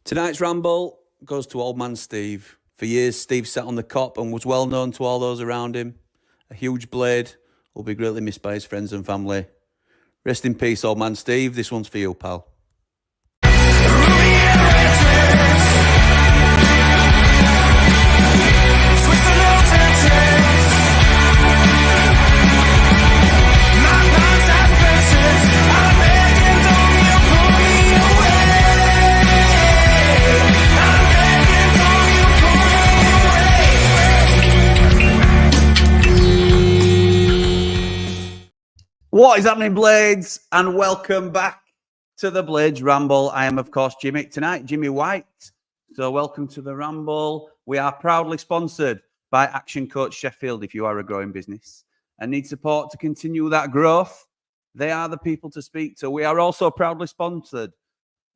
Tonight's ramble goes to old man Steve. For years, Steve sat on the cop and was well known to all those around him. A huge blade, will be greatly missed by his friends and family. Rest in peace, old man Steve. This one's for you, pal. What is happening, Blades? And welcome back to the Blades Ramble. I am, of course, Jimmy. Tonight, Jimmy White. So welcome to the Ramble. We are proudly sponsored by Action Coach Sheffield. If you are a growing business and need support to continue that growth, they are the people to speak to. We are also proudly sponsored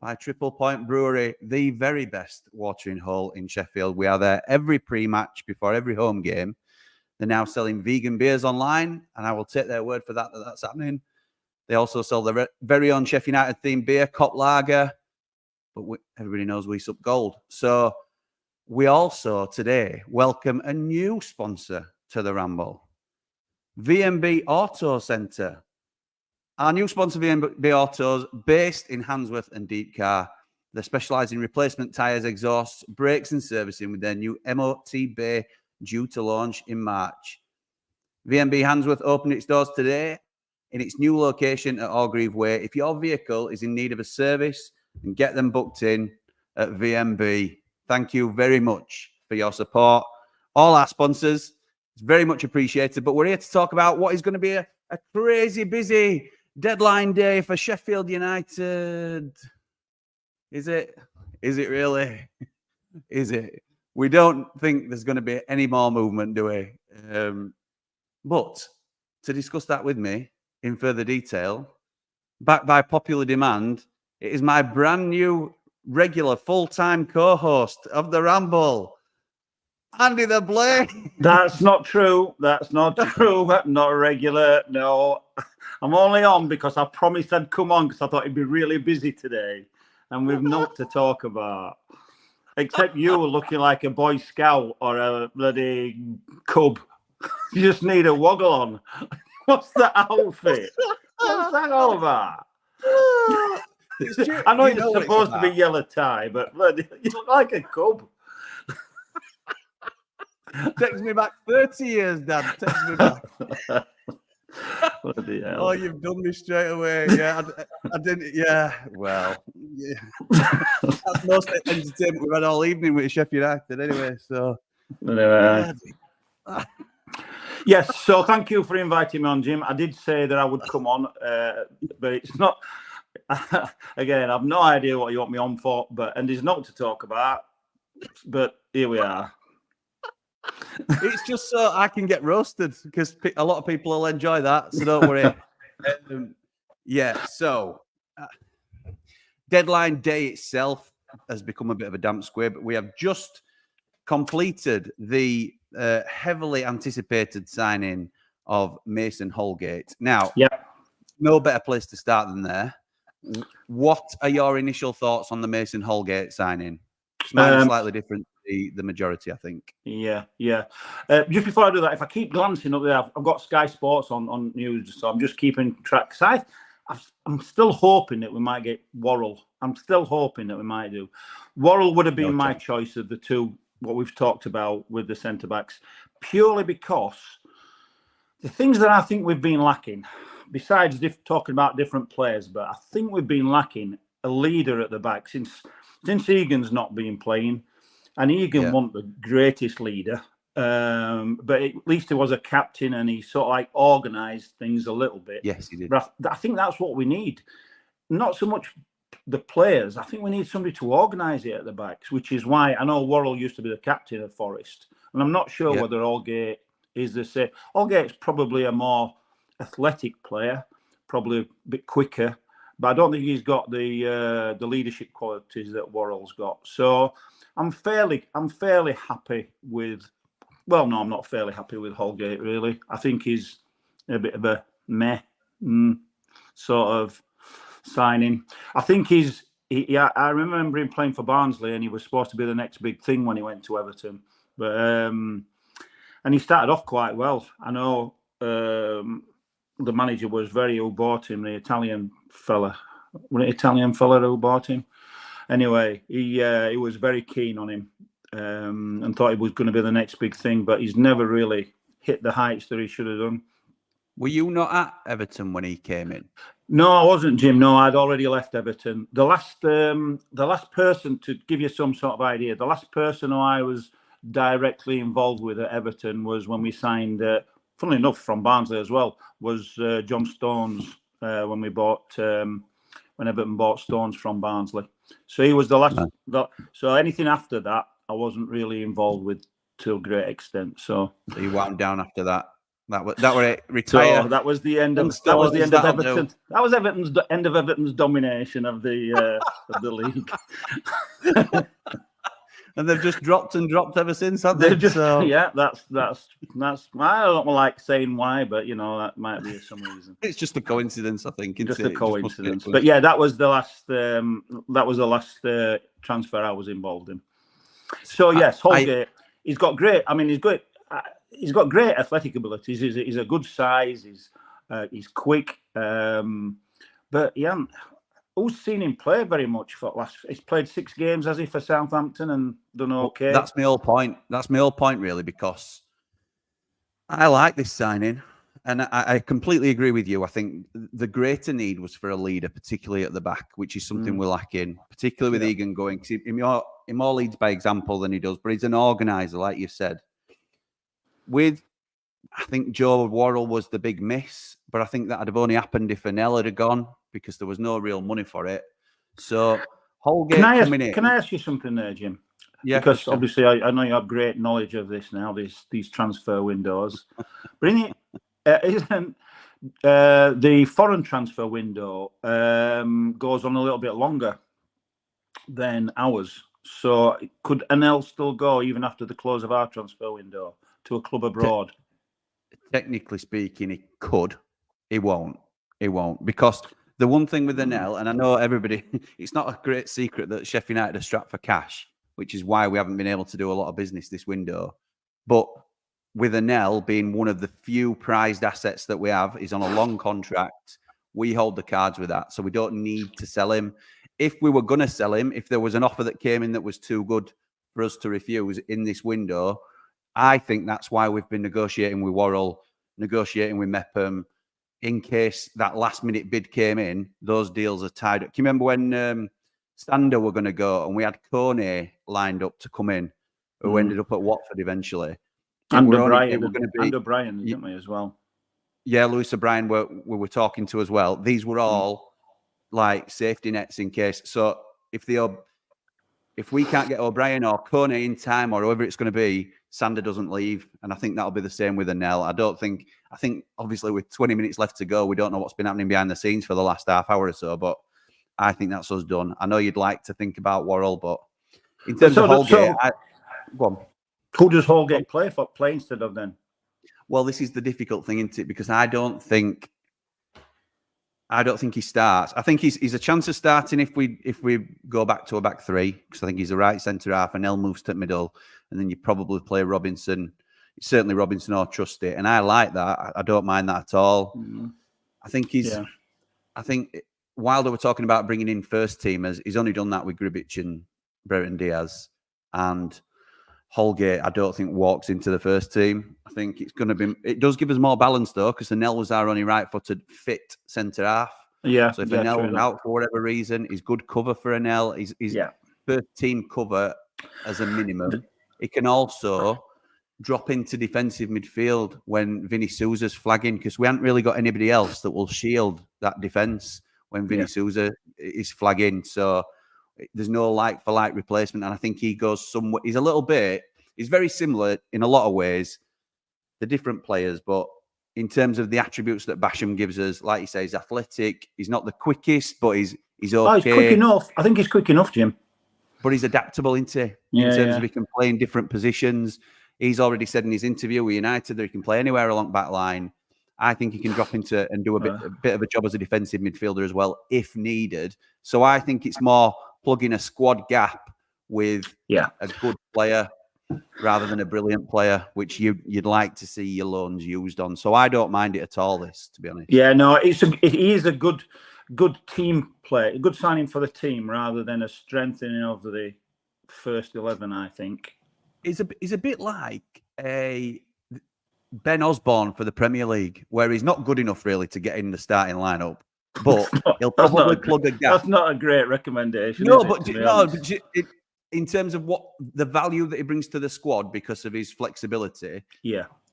by Triple Point Brewery, the very best watering hole in Sheffield. We are there every pre-match before every home game. They're now selling vegan beers online, and I will take their word for that that's happening. They also sell their very own Sheffield United themed beer, Cop Lager, but everybody knows we sup gold. So we also today welcome a new sponsor to the Ramble, VMB Auto Centre. Our new sponsor, VMB Autos, based in Handsworth and Deepcar. They specialise in replacement tyres, exhausts, brakes and servicing with their new MOT bay due to launch in March. VMB Handsworth opened its doors today in its new location at Orgreave Way. If your vehicle is in need of a service, then get them booked in at VMB. Thank you very much for your support. All our sponsors, it's very much appreciated. But we're here to talk about what is going to be a crazy busy deadline day for Sheffield United. Is it? Is it really? Is it? We don't think there's going to be any more movement, do we? But to discuss that with me in further detail, backed by popular demand, it is my brand new regular full-time co-host of the Ramble, Andy the Blade. That's not true. That's not true. Not a regular. No, I'm only on because I promised I'd come on because I thought it'd be really busy today, and we've not to talk about. Except you were looking like a Boy Scout or a bloody cub. You just need a woggle on. What's that outfit? What's that all about? I know it's supposed to be yellow tie, but bloody, you look like a cub. Takes me back 30 years, Dad. Takes me back. Oh, you've done me straight away. Yeah, I didn't. Yeah, well, yeah. That's most entertainment we've had all evening with Sheffield United, anyway. So, yes. So, thank you for inviting me on, Jim. I did say that I would come on, but it's not. Again, I've no idea what you want me on for, and there's not to talk about. But here we are. It's just so I can get roasted because a lot of people will enjoy that. So don't worry. So deadline day itself has become a bit of a damp squib. We have just completed the heavily anticipated signing of Mason Holgate. Now, no better place to start than there. What are your initial thoughts on the Mason Holgate signing? Slightly different. The majority, I think. Yeah. Just before I do that, if I keep glancing up there, I've got Sky Sports on news, so I'm just keeping track. I'm still hoping that we might get Worrell. I'm still hoping that we might do. Worrell would have been my choice of the two, what we've talked about with the centre-backs, purely because the things that I think we've been lacking, besides talking about different players, but I think we've been lacking a leader at the back since Egan's not been playing. And Egan wasn't the greatest leader, but at least he was a captain and he sort of like organised things a little bit. Yes, he did. But I think that's what we need. Not so much the players. I think we need somebody to organise it at the backs, which is why I know Worrell used to be the captain of Forest. And I'm not sure whether Holgate is the same. Holgate's probably a more athletic player, probably a bit quicker, but I don't think he's got the leadership qualities that Worrell's got. So I'm fairly happy with. Well, no, I'm not fairly happy with Holgate, really. I think he's a bit of a meh sort of signing. I think he's I remember him playing for Barnsley, and he was supposed to be the next big thing when he went to Everton. But and he started off quite well. I know the manager was who bought him, the Italian fella. Was it Italian fella who bought him? Anyway, he was very keen on him and thought he was going to be the next big thing, but he's never really hit the heights that he should have done. Were you not at Everton when he came in? No, I wasn't, Jim. No, I'd already left Everton. The last person, to give you some sort of idea, the last person who I was directly involved with at Everton was when we signed, funnily enough, from Barnsley as well, was John Stones when we bought, when Everton bought Stones from Barnsley. So he was the last. So anything after that, I wasn't really involved with to a great extent. So you wound down after that. That was it. Retire. So that was the end of Everton. That was Everton's end of Everton's domination of the league. And they've just dropped ever since, haven't they? Yeah, that's. I don't like saying why, but that might be some reason. It's just a coincidence, I think. Just a coincidence. But yeah, that was the last. Transfer I was involved in. So yes, Holgate. He's got great. I mean, he's good. He's got great athletic abilities. He's a good size. He's quick. But who's seen him play very much for last? He's played 6 games, has he, for Southampton, and done okay. That's my whole point. Really, because I like this signing, and I completely agree with you. I think the greater need was for a leader, particularly at the back, which is something we're lacking, particularly with Egan going. He more leads by example than he does, but he's an organizer, like you said. I think Joe Worrell was the big miss, but I think that would have only happened if Anel had gone because there was no real money for it. So Holgate coming in. Can I ask you something there, Jim? Yeah. Because obviously I know you have great knowledge of this now, these transfer windows. But isn't the foreign transfer window goes on a little bit longer than ours? So could Anel still go even after the close of our transfer window to a club abroad? Technically speaking, he could. He won't. Because the one thing with Anel, and I know everybody, it's not a great secret that Sheffield United are strapped for cash, which is why we haven't been able to do a lot of business this window. But with Anel being one of the few prized assets that we have, he's on a long contract. We hold the cards with that, so we don't need to sell him. If we were going to sell him, if there was an offer that came in that was too good for us to refuse in this window, I think that's why we've been negotiating with Worrell, negotiating with Mepham. In case that last-minute bid came in, those deals are tied up. Do you remember when Stander were going to go and we had Kone lined up to come in, who ended up at Watford eventually? And O'Brien, didn't we, as well? Yeah, Lewis O'Brien we were talking to as well. These were all like safety nets in case. So if we can't get O'Brien or Kone in time or whoever it's going to be, Sander doesn't leave. And I think that'll be the same with Anel. I think obviously with 20 minutes left to go, we don't know what's been happening behind the scenes for the last half hour or so, but I think that's us done. I know you'd like to think about Worrell, but in terms of Holgate, go on. Who does Holgate play instead of then? Well, this is the difficult thing, isn't it? Because I don't think he starts. I think he's a chance of starting if we go back to a back three, because I think he's a right centre half and Anel moves to middle, and then you probably play Robinson. Certainly Robinson or Trusty, and I like that. I don't mind that at all. I think I think Wilder were talking about bringing in first teamers. He's only done that with Gribic and Brereton Diaz, and Holgate, I don't think walks into the first team. I think it's going to be. It does give us more balance though, because Anel was our only right-footed fit centre half. Yeah. So if Anel was out for whatever reason, he's good cover for Anel. He's first team cover as a minimum. He can also drop into defensive midfield when Vinny Souza's flagging, because we haven't really got anybody else that will shield that defence when Vinny Souza is flagging. So there's no like-for-like replacement, and I think he goes somewhere. He's very similar in a lot of ways, the different players, but in terms of the attributes that Basham gives us, like you say, he's athletic. He's not the quickest, but he's okay. Oh, he's quick enough. I think he's quick enough, Jim. But he's adaptable, isn't he? In terms of he can play in different positions. He's already said in his interview with United that he can play anywhere along back line. I think he can drop into and do a bit of a job as a defensive midfielder as well, if needed. So I think it's more plugging a squad gap with a good player rather than a brilliant player, which you'd like to see your loans used on. So I don't mind it at all, this, to be honest. Yeah, no, it is a good team play, a good signing for the team rather than a strengthening of the first 11, I think. He's a bit like a Ben Osborne for the Premier League, where he's not good enough really to get in the starting lineup, but he'll probably plug a gap. That's not a great recommendation. No, but in terms of what the value that he brings to the squad because of his flexibility,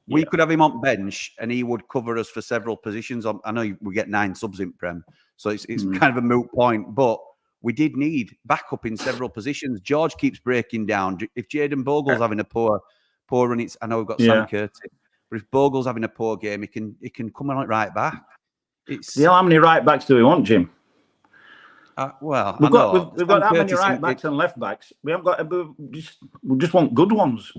we could have him on bench and he would cover us for several positions. I know we get 9 subs in Prem, so it's kind of a moot point, but we did need backup in several positions. George keeps breaking down. If Jayden Bogle's having a poor run, I know we've got Sam Curtis, but if Bogle's having a poor game, he can come on right back. How many right backs do we want, Jim? Well, we've got that many right backs and left backs. We haven't got. We just want good ones.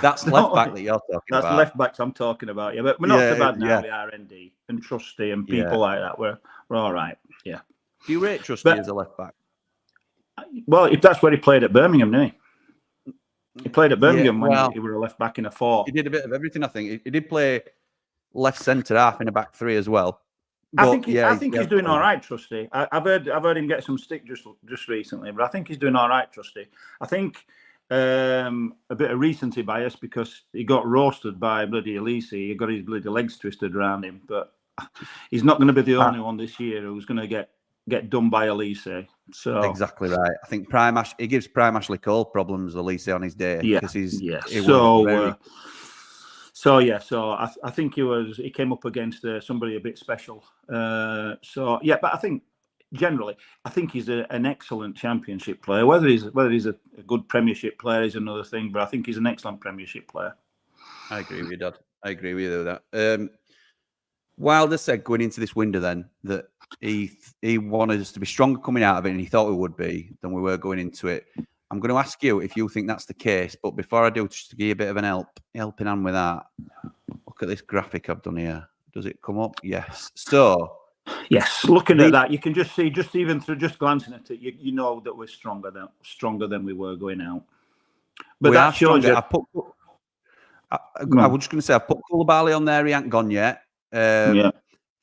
That's left back that you're talking about. That's left backs I'm talking about. Yeah, but we're not so bad now. The R&D and Trusty and people like that. We're all right. Yeah. Do you rate Trusty as a left back? Well, if that's where he played at Birmingham, didn't he? He played at Birmingham when he was a left back in a 4. He did a bit of everything. I think he did play left centre half in a back 3 as well. But, I think he's doing all right, Trusty. I've heard him get some stick just recently, but I think he's doing all right, Trusty. I think a bit of recency bias because he got roasted by bloody Elise. He got his bloody legs twisted around him, but he's not going to be the only one this year who's going to get done by Elise. So exactly right. I think he gives Prime Ashley Cole problems, Elise, on his day. So I think he came up against somebody a bit special. But I think generally, I think he's an excellent Championship player. Whether he's a good Premiership player is another thing, but I think he's an excellent Premiership player. I agree with you, Dad. I agree with you with that. Wilder said going into this window then that he wanted us to be stronger coming out of it, and he thought we would be than we were going into it. I'm going to ask you if you think that's the case, but before I do, just to give you a bit of an helping hand with that, look at this graphic I've done here. Does it come up? Yes. So, yes, looking at that, you can just see, even through just glancing at it, you know that we're stronger than we were going out. But that shows you. I was just going to say, I've put Koulibaly on there. He ain't gone yet. Femi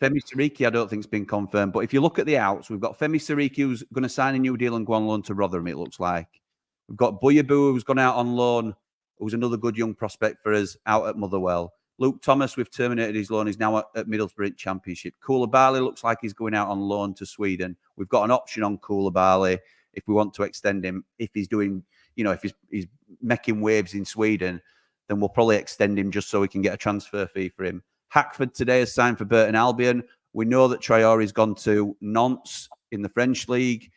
Siriki, I don't think, has been confirmed. But if you look at the outs, we've got Femi Siriki, who's going to sign a new deal and go on loan to Rotherham, it looks like. We've got Buyaboo, who's gone out on loan, who's another good young prospect for us, out at Motherwell. Luke Thomas, we've terminated his loan. He's now at Middlesbrough Championship. Koulibaly looks like he's going out on loan to Sweden. We've got an option on Koulibaly if we want to extend him. If he's doing, if he's making waves in Sweden, then we'll probably extend him just so we can get a transfer fee for him. Hackford today has signed for Burton Albion. We know that Traore's gone to Nantes in the French league.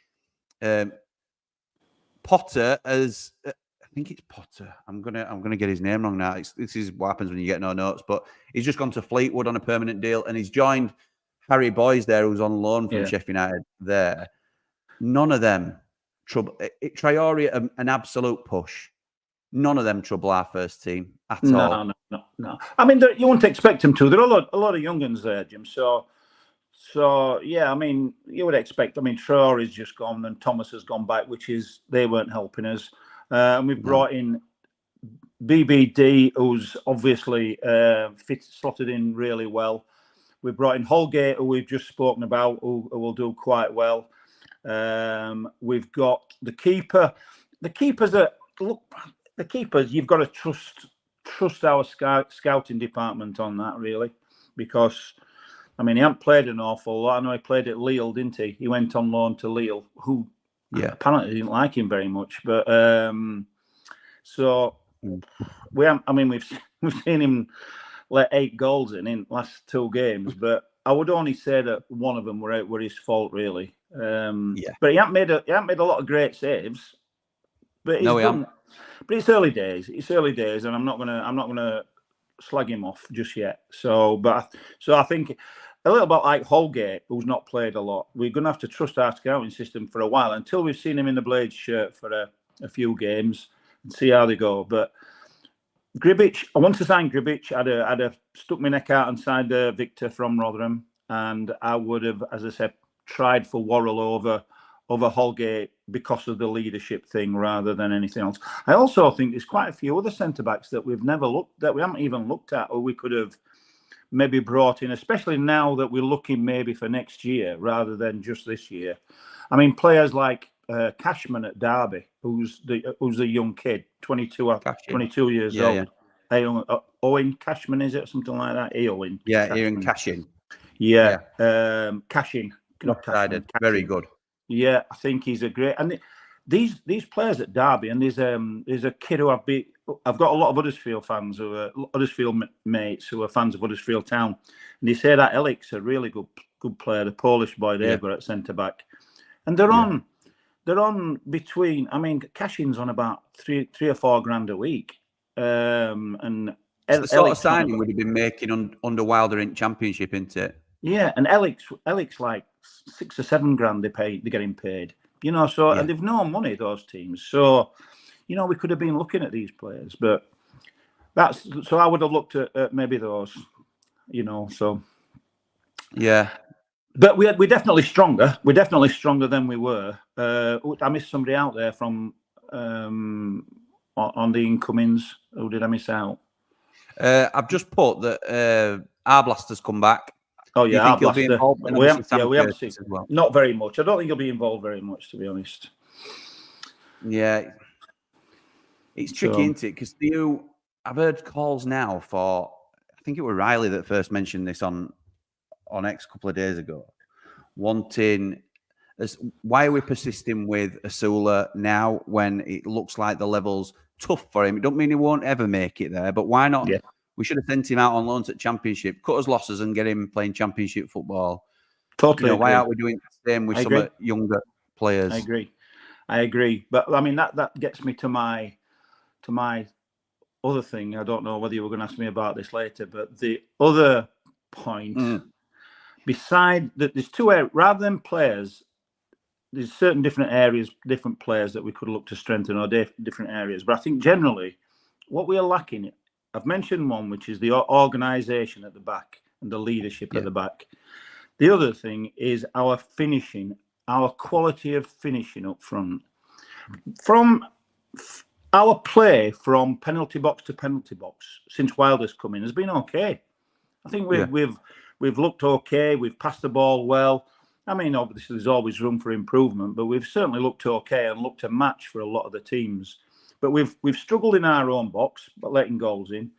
Potter has, I think it's Potter. I'm gonna get his name wrong now. This is what happens when you get no notes. But he's just gone to Fleetwood on a permanent deal, and he's joined Harry Boyes there, who's on loan from Sheffield United. There, none of them trouble. Traore, an absolute push. None of them trouble our first team at all. No. I mean, you wouldn't expect him to. There are a lot of young uns there, Jim. So yeah, I mean, you would expect. I mean, Traore's just gone and Thomas has gone back, they weren't helping us. And we've brought in BBD, who's obviously slotted in really well. We've brought in Holgate, who we've just spoken about, who will do quite well. We've got the keeper. The keepers you've got to trust our scouting department on that, really, because I mean, he hasn't played an awful lot. I know he played at Lille, didn't he? He went on loan to Lille, who apparently didn't like him very much. But we've seen him let 8 goals in last 2 games, but I would only say that one of them were his fault, really. But he hasn't made a lot of great saves. But But it's early days. And I'm not gonna slag him off just yet. So I think a little bit like Holgate, who's not played a lot. We're gonna have to trust our scouting system for a while until we've seen him in the Blades shirt for a few games and see how they go. But Gribic, I want to sign Gribic. I'd have stuck my neck out and signed Victor from Rotherham, and I would have, as I said, tried for Worrell over Holgate because of the leadership thing rather than anything else. I also think there's quite a few other centre backs that we haven't even looked at, or we could have maybe brought in, especially now that we're looking maybe for next year rather than just this year. I mean, players like Cashman at Derby, who's the young kid, 22 years old. Owen Cashman, is it something like that? Owen. Yeah, Ian Cashin. Yeah. Cashin. Not Cashin. Very good. Yeah, I think he's a great. And these players at Derby, and there's a kid who I've got a lot of Huddersfield fans who are Huddersfield mates who are fans of Huddersfield Town, and they say that Ellick's a really good player, the Polish boy they've got at centre back, and they're on between. I mean, Cashin's on about three or $4 grand a week, and it's the sort of signing we'd have been making under Wilder in Championship, isn't it? Yeah, and Ellick's like $6 or $7 grand they're getting paid. You know, so and they've no money, those teams. So, you know, we could have been looking at these players, but so I would have looked at maybe those, you know. So yeah, but we're definitely stronger. We're definitely stronger than we were. I missed somebody out there from on the incomings. Who did I miss out? I've just put that Arblaster's come back. Oh yeah, he'll be involved? We haven't seen as well. Not very much. I don't think he'll be involved very much, to be honest. Yeah, it's tricky, isn't it? Because I've heard calls now for. I think it was Riley that first mentioned this on X a couple of days ago. Why are we persisting with Asula now when it looks like the level's tough for him? It don't mean he won't ever make it there, but why not? Yeah. We should have sent him out on loans at Championship, cut his losses, and get him playing Championship football. Totally. Why aren't we doing the same with some younger players? I agree. But I mean, that gets me to my other thing. I don't know whether you were going to ask me about this later, but the other point, beside that, there's two areas rather than players. There's certain different areas, different players that we could look to strengthen, or different areas. But I think generally, what we are lacking. I've mentioned one, which is the organisation at the back and the leadership at the back. The other thing is our finishing, our quality of finishing up front. From our play from penalty box to penalty box since Wilder's come in has been okay. I think we've looked okay. We've passed the ball well. I mean, obviously there's always room for improvement, but we've certainly looked okay and looked a match for a lot of the teams. But we've struggled in our own box, but letting goals in,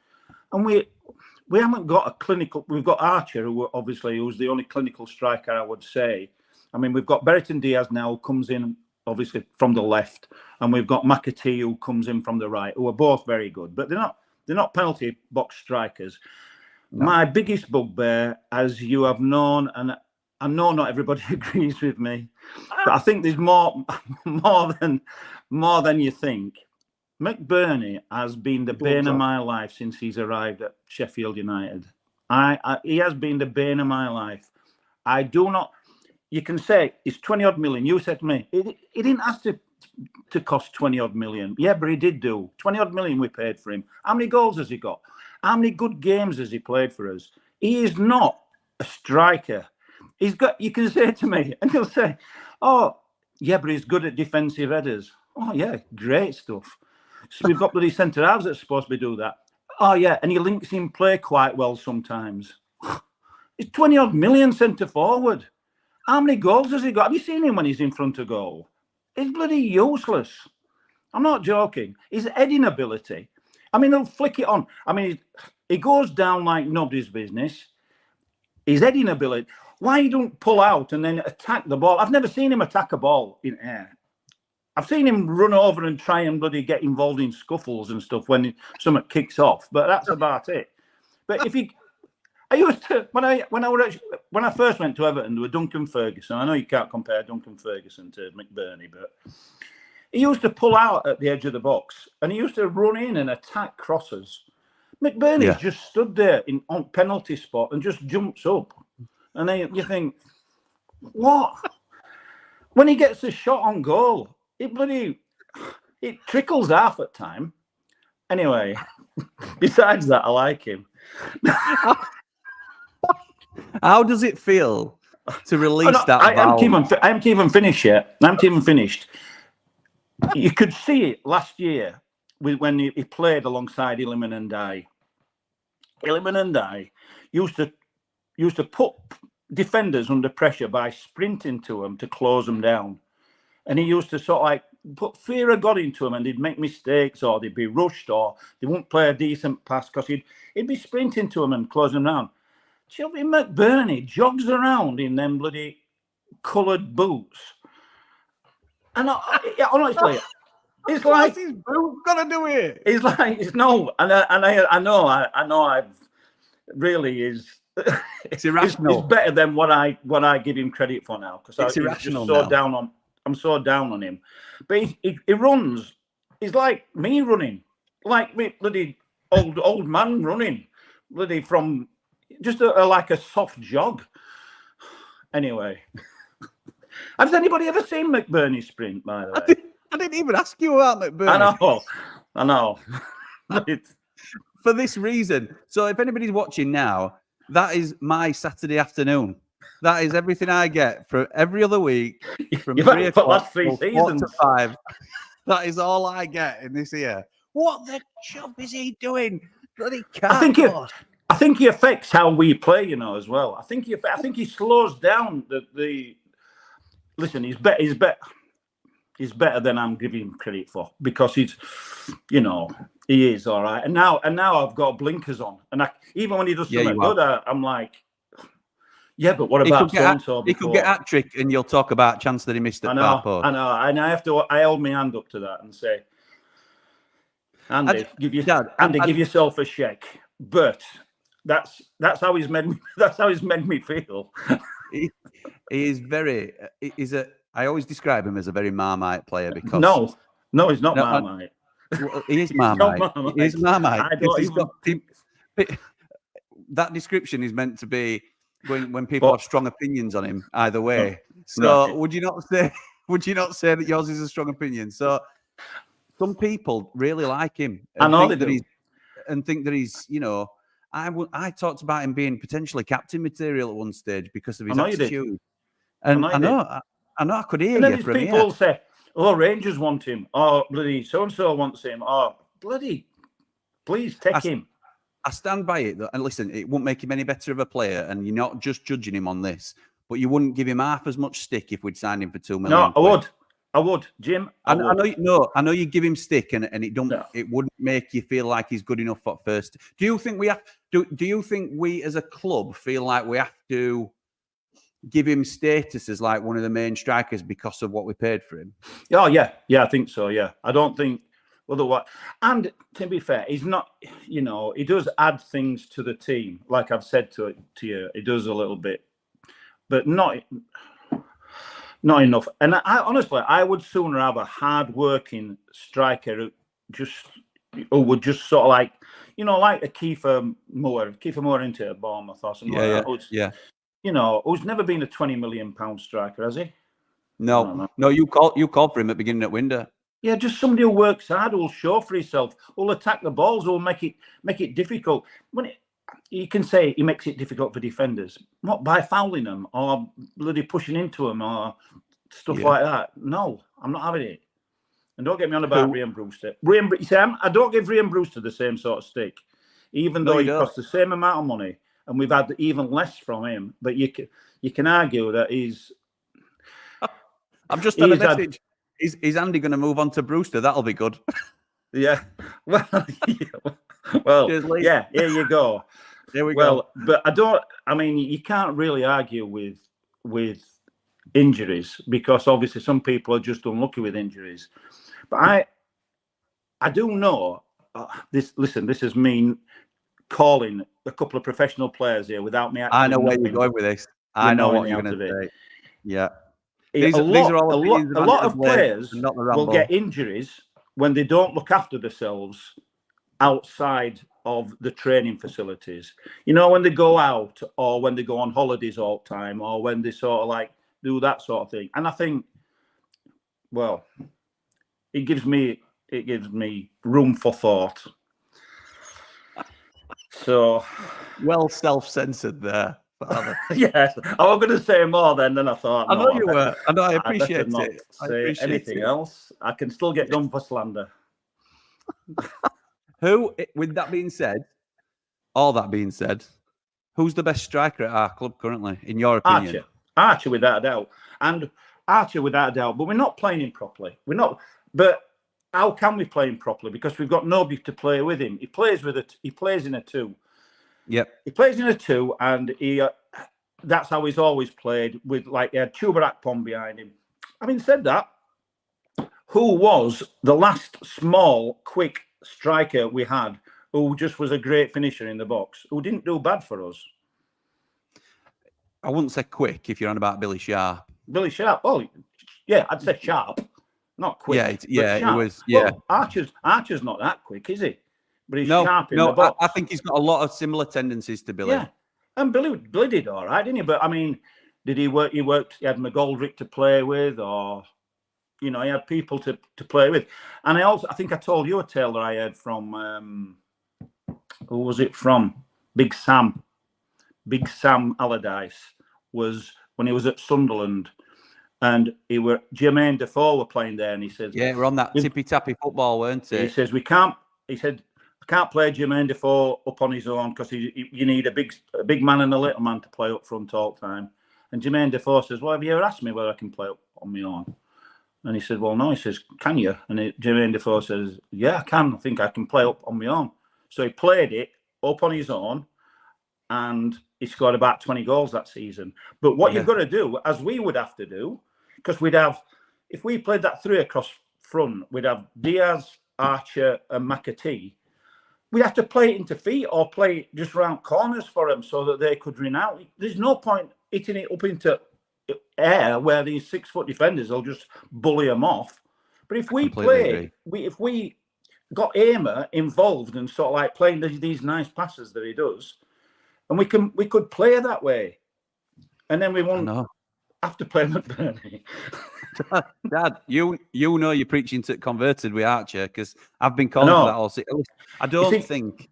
and we haven't got a clinical. We've got Archer, who's the only clinical striker, I would say. I mean, we've got Berriton Diaz now, who comes in obviously from the left, and we've got McAtee, who comes in from the right, who are both very good, but they're not penalty box strikers. No. My biggest bugbear, as you have known, and I know not everybody agrees with me, but I think there's more than you think. McBurnie has been the bane of my life since he's arrived at Sheffield United. He has been the bane of my life. I do not. You can say it's 20-odd million. You said to me, it didn't have to cost 20-odd million. Yeah, but he did do 20-odd million. We paid for him. How many goals has he got? How many good games has he played for us? He is not a striker. He's got. You can say to me, and he'll say, "Oh, yeah, but he's good at defensive headers." Oh yeah, great stuff. So we've got bloody centre halves that's supposed to do that. Oh yeah, and he links in play quite well sometimes. He's 20-odd million centre forward. How many goals has he got? Have you seen him when he's in front of goal? He's bloody useless. I'm not joking. His heading ability. I mean, he'll flick it on. I mean, he goes down like nobody's business. His heading ability. Why he don't pull out and then attack the ball? I've never seen him attack a ball in air. I've seen him run over and try and bloody get involved in scuffles and stuff when something kicks off, but that's about it. But I used to when I first went to Everton, there was Duncan Ferguson. I know you can't compare Duncan Ferguson to McBurnie, but he used to pull out at the edge of the box and he used to run in and attack crosses. McBurnie just stood there on penalty spot and just jumps up, and then you think, what? When he gets a shot on goal, it trickles half at time, Anyway, besides that, I like him. How does it feel to release that I valve? haven't even finished yet. I haven't even finished. You could see it last year when he played alongside Illiman and I. Illiman and I used to put defenders under pressure by sprinting to them to close them down. And he used to sort of like put fear of God into them, and they'd make mistakes, or they'd be rushed, or they wouldn't play a decent pass because he'd be sprinting to them and closing them down. Chubby McBurnie jogs around in them bloody coloured boots. And honestly, it's like his boots gonna do it. It's like it's no, and I know I've really is. It's irrational. It's better than what I give him credit for now, because it's irrational. I'm so down on him. But he runs. He's like me running, like me bloody old man running, bloody from just like a soft jog. Anyway, has anybody ever seen McBurnie sprint? By the way, I didn't even ask you about McBurnie. I know. For this reason. So if anybody's watching now, that is my Saturday afternoon. That is everything I get for every other week from 3 o'clock last 3 seasons to 5. That is all I get in this year. What the chuff is he doing? Bloody cat. I think he affects how we play, as well. I think he slows down the. Listen, he's better. He's better than I'm giving him credit for, because he's, he is all right. And now I've got blinkers on, and even when he does something good, I'm like, yeah, but what about so and so? He could get hat trick, and you'll talk about chance that he missed at far post. I know, and I hold my hand up to that and say, Andy, give yourself a shake. But that's how he's made me. That's how he's made me feel. He is very. I always describe him as a very Marmite player, because no, he's not Marmite. He is Marmite. He is Marmite. That description is meant to be when people have strong opinions on him either way. So right. Would you not say that yours is a strong opinion? So some people really like him and think that he's I talked about him being potentially captain material at one stage because of his attitude. And I know I could hear and then you from here. People say, "Oh, Rangers want him," or "Bloody so and so wants him," or "Bloody, please take him." I stand by it, and listen, it won't make him any better of a player, and you're not just judging him on this, but you wouldn't give him half as much stick if we'd signed him for $2 million. No, I would, Jim. I know you give him stick, and it don't. No. It wouldn't make you feel like he's good enough for first. Do you think we as a club feel like we have to give him status as like one of the main strikers because of what we paid for him? Oh yeah, I think so. Yeah, I don't think otherwise. And to be fair, he's not. He does add things to the team, like I've said to you. He does a little bit, but not enough. And I would sooner have a hard-working striker who would just sort of like, like a Kiefer Moore into Bournemouth or something like that. Yeah. Who's never been a £20 million striker, has he? No. You called for him at the beginning of window. Yeah, just somebody who works hard, who'll show for himself, who'll attack the balls, who'll make it difficult. You can say he makes it difficult for defenders, not by fouling them or bloody pushing into them or stuff like that. No, I'm not having it. And don't get me on about Ryan Brewster. I don't give Ryan Brewster the same sort of stick, even though he costs the same amount of money. And we've had even less from him, but you can argue that he's. I'm just on a message. Is Andy going to move on to Brewster? That'll be good. Yeah. Well, yeah. Here you go. There we go. But you can't really argue with injuries, because obviously some people are just unlucky with injuries. But I do know this. Listen, this is me calling a couple of professional players here without me. I know where you're going with this. I know what you're going to say. Yeah. A lot of players will get injuries when they don't look after themselves outside of the training facilities. When they go out, or when they go on holidays all the time, or when they sort of like do that sort of thing. And I think, well, it gives me room for thought So, well self-censored there. yes, I was going to say more then I thought, I no, know you were. I know. I appreciate better not it. say anything else. I can still get done for slander. Who, with that being said, all that being said, who's the best striker at our club currently, in your opinion? Archer, without a doubt. And Archer, without a doubt. But we're not playing him properly. We're not. But how can we play him properly? Because we've got nobody to play with him. He plays in a 2. Yep. He plays in a 2, and that's how he's always played, with like Chuba Akpom behind him. Having said that, who was the last small, quick striker we had who just was a great finisher in the box, who didn't do bad for us? I wouldn't say quick if you're on about Billy Sharp. Billy Sharp. Oh, yeah, I'd say sharp, not quick. Yeah, it was. Yeah, well, Archer's not that quick, is he? But he's sharp in the box. I think he's got a lot of similar tendencies to Billy. Yeah, and Billy did all right, didn't he? But I mean, did he work? He had McGoldrick to play with, or he had people to play with. And I think I told you a tale that I heard from who was it from? Big Sam Allardyce, was when he was at Sunderland, and Jermaine Defoe were playing there, and he says, "Yeah, we're on that tippy tappy football, weren't it?" He says we can't. He said, "I can't play Jermaine Defoe up on his own because you need a big man and a little man to play up front all the time." And Jermaine Defoe says, "Well, have you ever asked me whether I can play up on my own?" And he said, "Well, no." He says, "Can you?" And Jermaine Defoe says, "Yeah, I can. I think I can play up on my own." So he played it up on his own, and he scored about 20 goals that season. But what you've got to do, as we would have to do, because if we played that 3 across front, we'd have Diaz, Archer, and McAtee. We'd have to play it into feet or play just round corners for them so that they could run out. There's no point hitting it up into air where these 6-foot defenders will just bully them off. But if we got Aimer involved and sort of like playing these nice passes that he does, and we could play that way, and then we won't have to play McBurnie. Dad, you know you're preaching to converted with Archer, because I've been calling for that all season. I don't think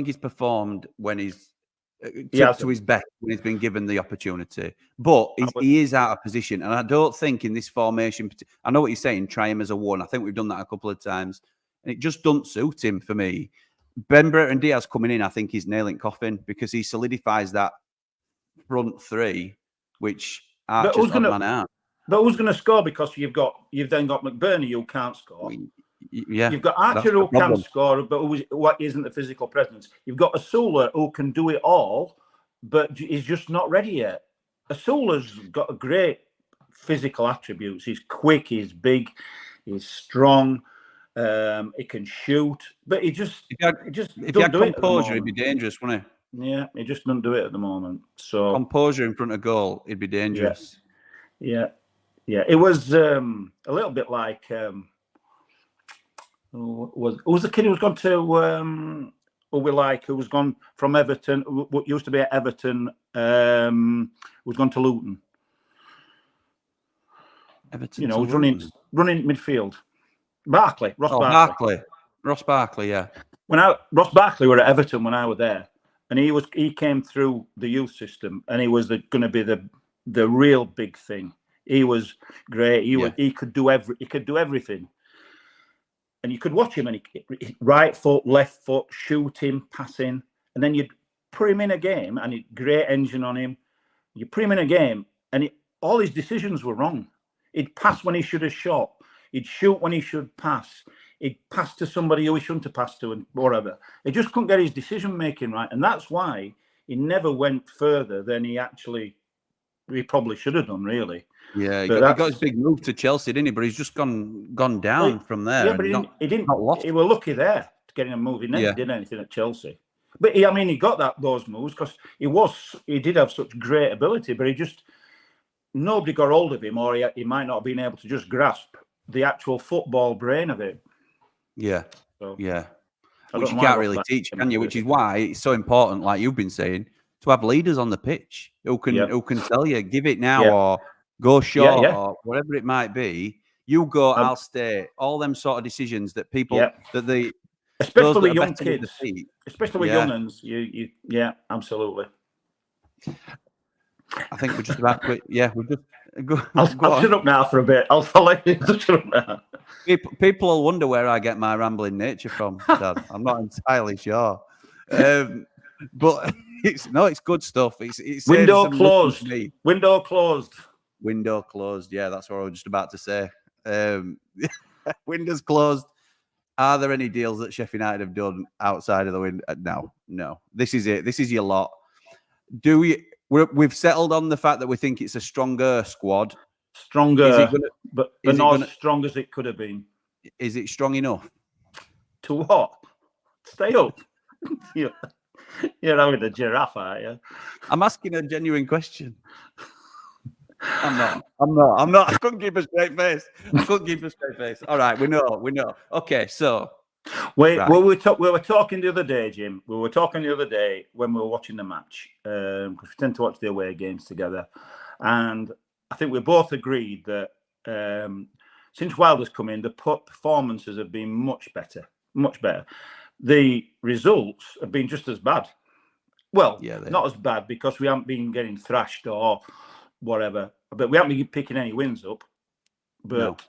he's performed when he's to his best when he's been given the opportunity, but he is out of position, and I don't think in this formation. I know what you're saying. Try him as a 1. I think we've done that a couple of times, and it just doesn't suit him for me. Ben Brereton Diaz coming in, I think he's nailing coffin, because he solidifies that front 3, which Archer's odd man out. But who's going to score? Because you've then got McBurnie who can't score. Yeah, you've got Archer who can score, but what isn't the physical presence. You've got Asula who can do it all, but he's just not ready yet. Asula's got a great physical attributes. He's quick, he's big, he's strong. He can shoot, but he just if he had composure, he'd be dangerous, wouldn't he? Yeah, he just doesn't do it at the moment. So composure in front of goal, it'd be dangerous. Yeah. It was a little bit like who was the kid who was gone to who was gone from Everton, what used to be at Everton, was gone to Luton. Everton, was running midfield. Ross Barkley, yeah. Ross Barkley were at Everton when I was there, and he came through the youth system, and he was going to be the real big thing. He was great. He could do everything, and you could watch him, and he right foot, left foot, shooting, passing, and then you'd put him in a game, and he'd great engine on him. You put him in a game, and all his decisions were wrong. He'd pass when he should have shot. He'd shoot when he should pass. He'd pass to somebody who he shouldn't have passed to, and whatever. He just couldn't get his decision making right, and that's why he never went further than he probably should have done, really. Yeah, he got his big move to Chelsea, didn't he? But he's just gone down from there. Yeah, but he didn't. He was lucky there to getting a move. He never did anything at Chelsea. But he got those moves because he did have such great ability, but nobody got hold of him, or he might not have been able to just grasp the actual football brain of it. Yeah. So, yeah. Which you can't really teach, can you? Which is why it's so important, like you've been saying, to have leaders on the pitch who can tell you, give it now, or go short, or whatever it might be. You go, I'll stay. All them sort of decisions that people that especially with that are young better with the kids, feet. especially with young ones. Yeah, absolutely. I think we're just about to. Yeah, we're just. I'll shut up now for a bit. I'll let you shut up now. People will wonder where I get my rambling nature from, Dad. I'm not entirely sure, but it's good stuff. It's Window closed. Window closed. Window closed. Yeah, that's what I was just about to say. Windows closed. Are there any deals that Sheffield United have done outside of the window? No. This is it. This is your lot. We've settled on the fact that we think it's a stronger squad. Stronger, but not as strong as it could have been. Is it strong enough? To what? Stay up. You're having a giraffe, aren't you? I'm asking a genuine question. I'm not. I couldn't keep a straight face. All right, we know. Okay, so. Wait, right. we were talking the other day, Jim. We were talking the other day when we were watching the match, because we tend to watch the away games together. And I think we both agreed that since Wilder's come in, the performances have been much better. The results have been just as bad. Well, not as bad because we haven't been getting thrashed or whatever, but we haven't been picking any wins up. But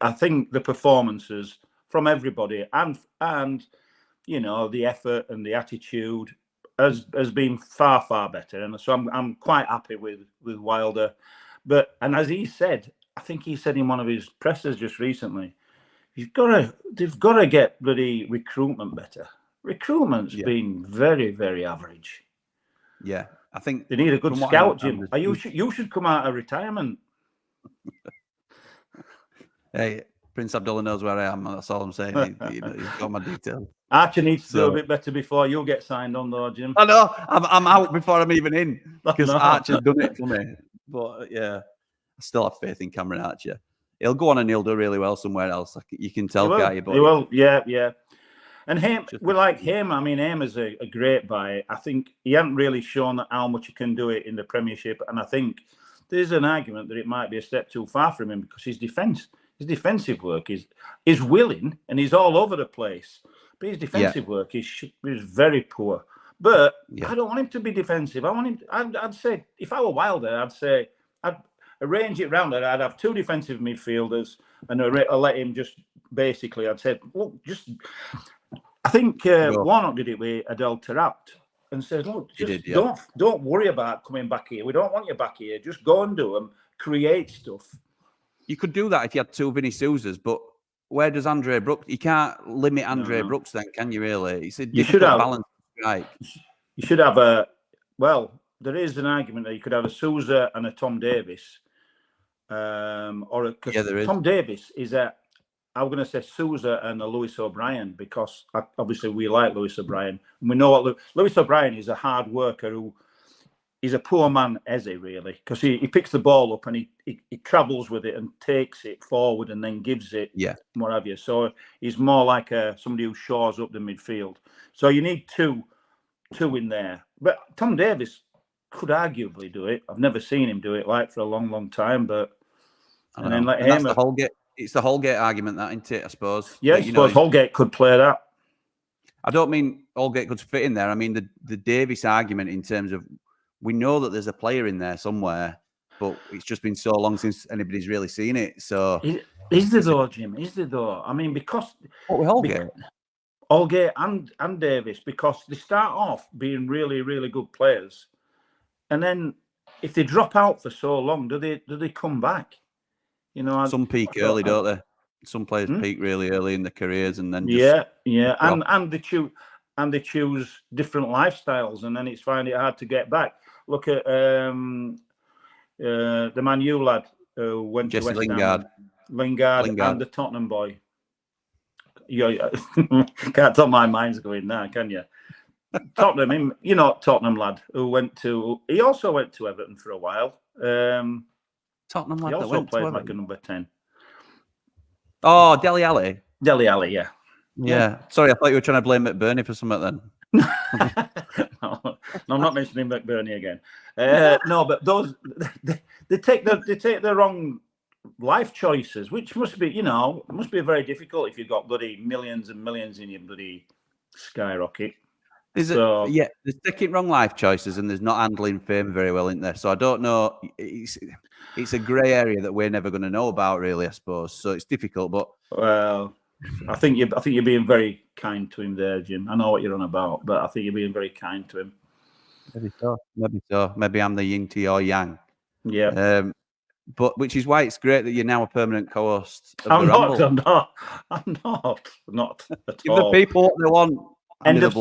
I think the performances from everybody and the effort and the attitude has been far better, and so I'm quite happy with Wilder. And as he said, I think he said in one of his pressers just recently, they've got to get bloody recruitment better. Recruitment's been very, very average. Yeah, I think they need a good scout, Jim. You should come out of retirement. Hey, Prince Abdullah knows where I am. That's all I'm saying. He's got my details. Archer needs to do a bit better before you get signed on, though, Jim. I know. I'm out before I'm even in because Archer's done it for me. But yeah, I still have faith in Cameron Archer. He'll go on and he'll do really well somewhere else. You can tell, can't you? He will. Yeah. And we like him. I mean, Haim is a great buy. I think he hasn't really shown how much he can do it in the Premiership, and I think there's an argument that it might be a step too far from him because his defensive work is willing and he's all over the place. But his defensive work is very poor. But I don't want him to be defensive. I want him. I'd say if I were Wilder, I'd arrange it round. I'd have two defensive midfielders and I'd let him just basically. I'd say, look, just. I think Warnock did it with Adel Taarabt and said, look, don't worry about coming back here. We don't want you back here. Just go and do them. Create stuff. You could do that if you had two Vinny Sousas, but where does Andre Brooks? You can't limit Andre Brooks then, can you really? It's a difficult balance to strike. You should have there is an argument that you could have a Sousa and a Tom Davis. Tom Davis is I'm going to say Sousa and a Lewis O'Brien because obviously we like Lewis O'Brien. And we know what Lewis O'Brien is, a hard worker who is a poor man, Eze, really, because he picks the ball up and he travels with it and takes it forward and then gives it, what have you. So he's more like somebody who shores up the midfield. So you need two in there. But Tom Davis could arguably do it. I've never seen him do it for a long time, but that's the Holgate. It's the Holgate argument, that, isn't it? I suppose. Yeah, I suppose Holgate could play that. I don't mean Holgate could fit in there. I mean the Davis argument in terms of we know that there's a player in there somewhere, but it's just been so long since anybody's really seen it. So is there though, Jim? Is there though? I mean, because Holgate and Davis, because they start off being really, really good players, and then if they drop out for so long, do they come back? Some peak early, don't they? Some players peak really early in their careers, and then and they choose different lifestyles, and then it's finding it hard to get back. Look at the Man U lad who went Jesse to West Ham. Lingard and the Tottenham boy. Can't tell my mind's going now, can you? Tottenham, Tottenham lad who he also went to Everton for a while. Tottenham lad he also played like a number 10. Oh, Dele Alli. Dele Alli, yeah. Yeah. Sorry, I thought you were trying to blame McBurnie for something then. No, I'm not mentioning McBurnie again. No, but those they take the wrong life choices, which must be, must be very difficult if you've got bloody millions and millions in your bloody skyrocket. There's taking wrong life choices, and there's not handling fame very well, isn't there? So I don't know. It's a grey area that we're never going to know about, really. I suppose so. It's difficult, but well, I think you're being very kind to him there, Jim. I know what you're on about, but I think you're being very kind to him. Maybe so. Maybe so. Maybe I'm the yin to your yang. Yeah. But which is why it's great that you're now a permanent co-host of I'm the Ramble. I'm not at Give all. the people what they want. End of